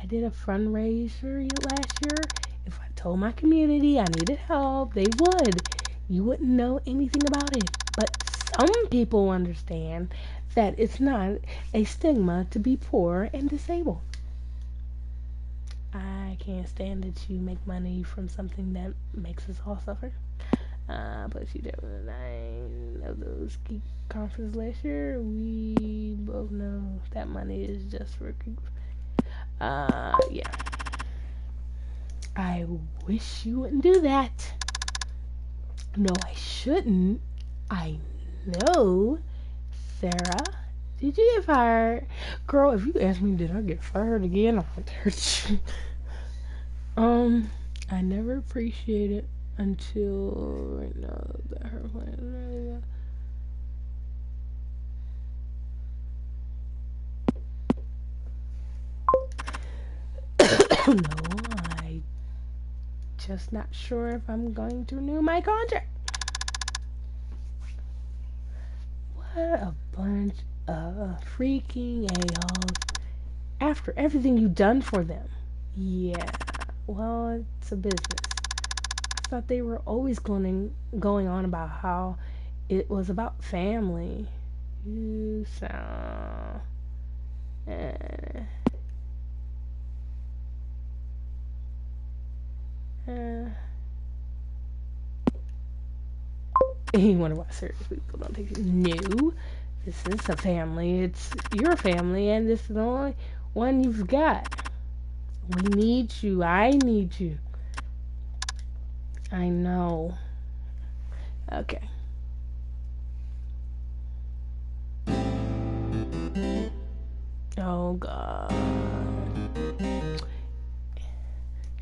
I did a fundraiser last year. If I told my community I needed help, they would. You wouldn't know anything about it. But some people understand that it's not a stigma to be poor and disabled. I can't stand that you make money from something that makes us all suffer. Plus you did 9 of those geek conferences last year. We both know that money is just for yeah. I wish you wouldn't do that. No, I shouldn't. I know. Sarah, did you get fired? Girl, if you ask me, did I get fired again? I'll hurt you. I never appreciated until right now that her plan really no, I just not sure if I'm going to renew my contract. What a bunch of freaking a-holes. After everything you've done for them. Yeah, well, it's a business. I thought they were always going on about how it was about family. You sound... You wonder why serious people don't take it. No, this is a family. It's your family, and this is the only one you've got. We need you. I need you. I know. Okay. Oh, God.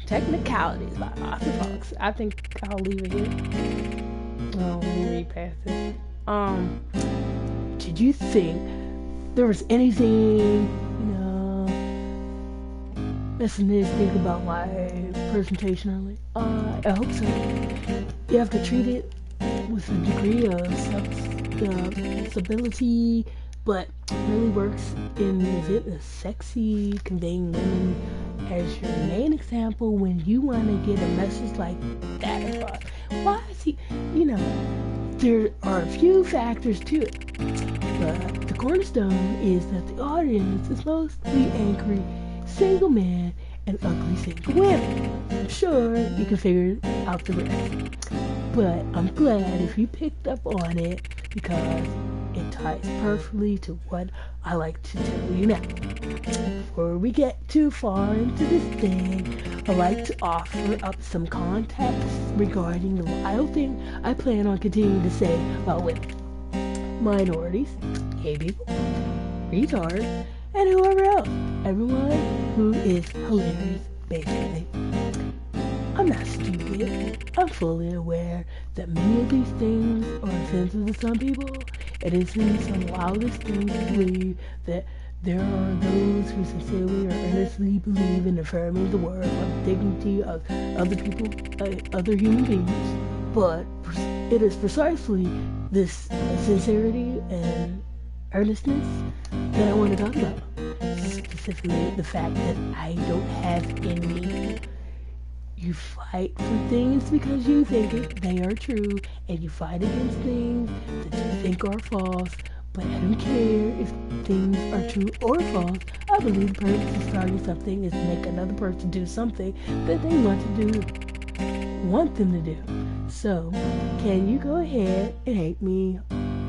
Technicalities by Arthur Fox. I think I'll leave it here. Oh, let me read past this. Did you think there was anything, pessimistic about my presentation earlier? I hope so. You have to treat it with a degree of stability, but really works in is it a sexy conveying women as your main example when you want to get a message like that across. Why is he, there are a few factors to it, but the cornerstone is that the audience is mostly angry single men and ugly single women. I'm sure you can figure out the rest, but I'm glad if you picked up on it because it ties perfectly to what I like to tell you now. Before we get too far into this thing, I'd like to offer up some context regarding the wild thing I plan on continuing to say about women, minorities, gay people, retards, and whoever else. Everyone who is hilarious, basically. I'm not stupid. I'm fully aware that many of these things are offensive to some people. It isn't some wildest thing to believe that there are those who sincerely or earnestly believe in affirming the worth of dignity of other people, other human beings. But it is precisely this sincerity and earnestness that I want to talk about. Specifically, the fact that I don't have any You fight for things because you think they are true, and you fight against things that you think are false. But I don't care if things are true or false. I believe the purpose of starting something is to make another person do something that they want them to do. So, can you go ahead and hate me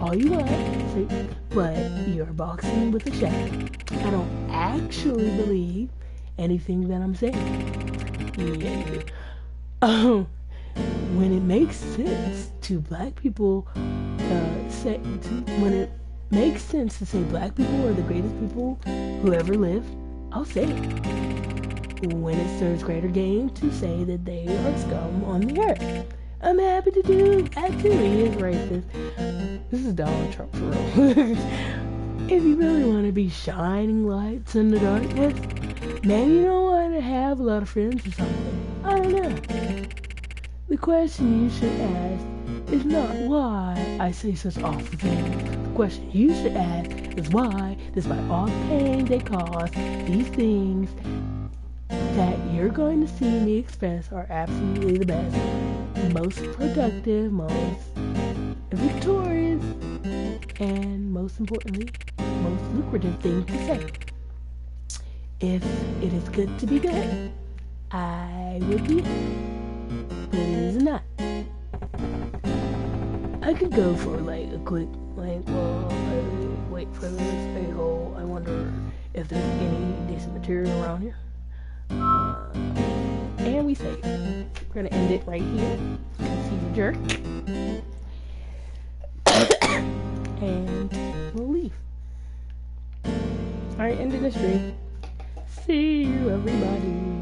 all you want, but you're boxing with a shadow. I don't actually believe anything that I'm saying. Yeah, you do. When it makes sense to black people, when it makes sense to say black people are the greatest people who ever lived, I'll say it. When it serves greater gain to say that they are scum on the earth, I'm happy to do that too. He is racist. This is Donald Trump for real. If you really want to be shining lights in the darkness, maybe you don't want to have a lot of friends or something. I don't know. The question you should ask is not why I say such awful things. The question you should ask is why, despite all the pain they cause, these things that you're going to see me express are absolutely the best, most productive, most victorious, and most importantly, most lucrative thing to say. If it is good to be good, I would be it, but it is not. I could go for like a quick, well, I wait for this a-hole. I wonder if there's any decent material around here. And we save. We're gonna end it right here. See the jerk. And we'll leave. Alright, ending the stream. See you, everybody.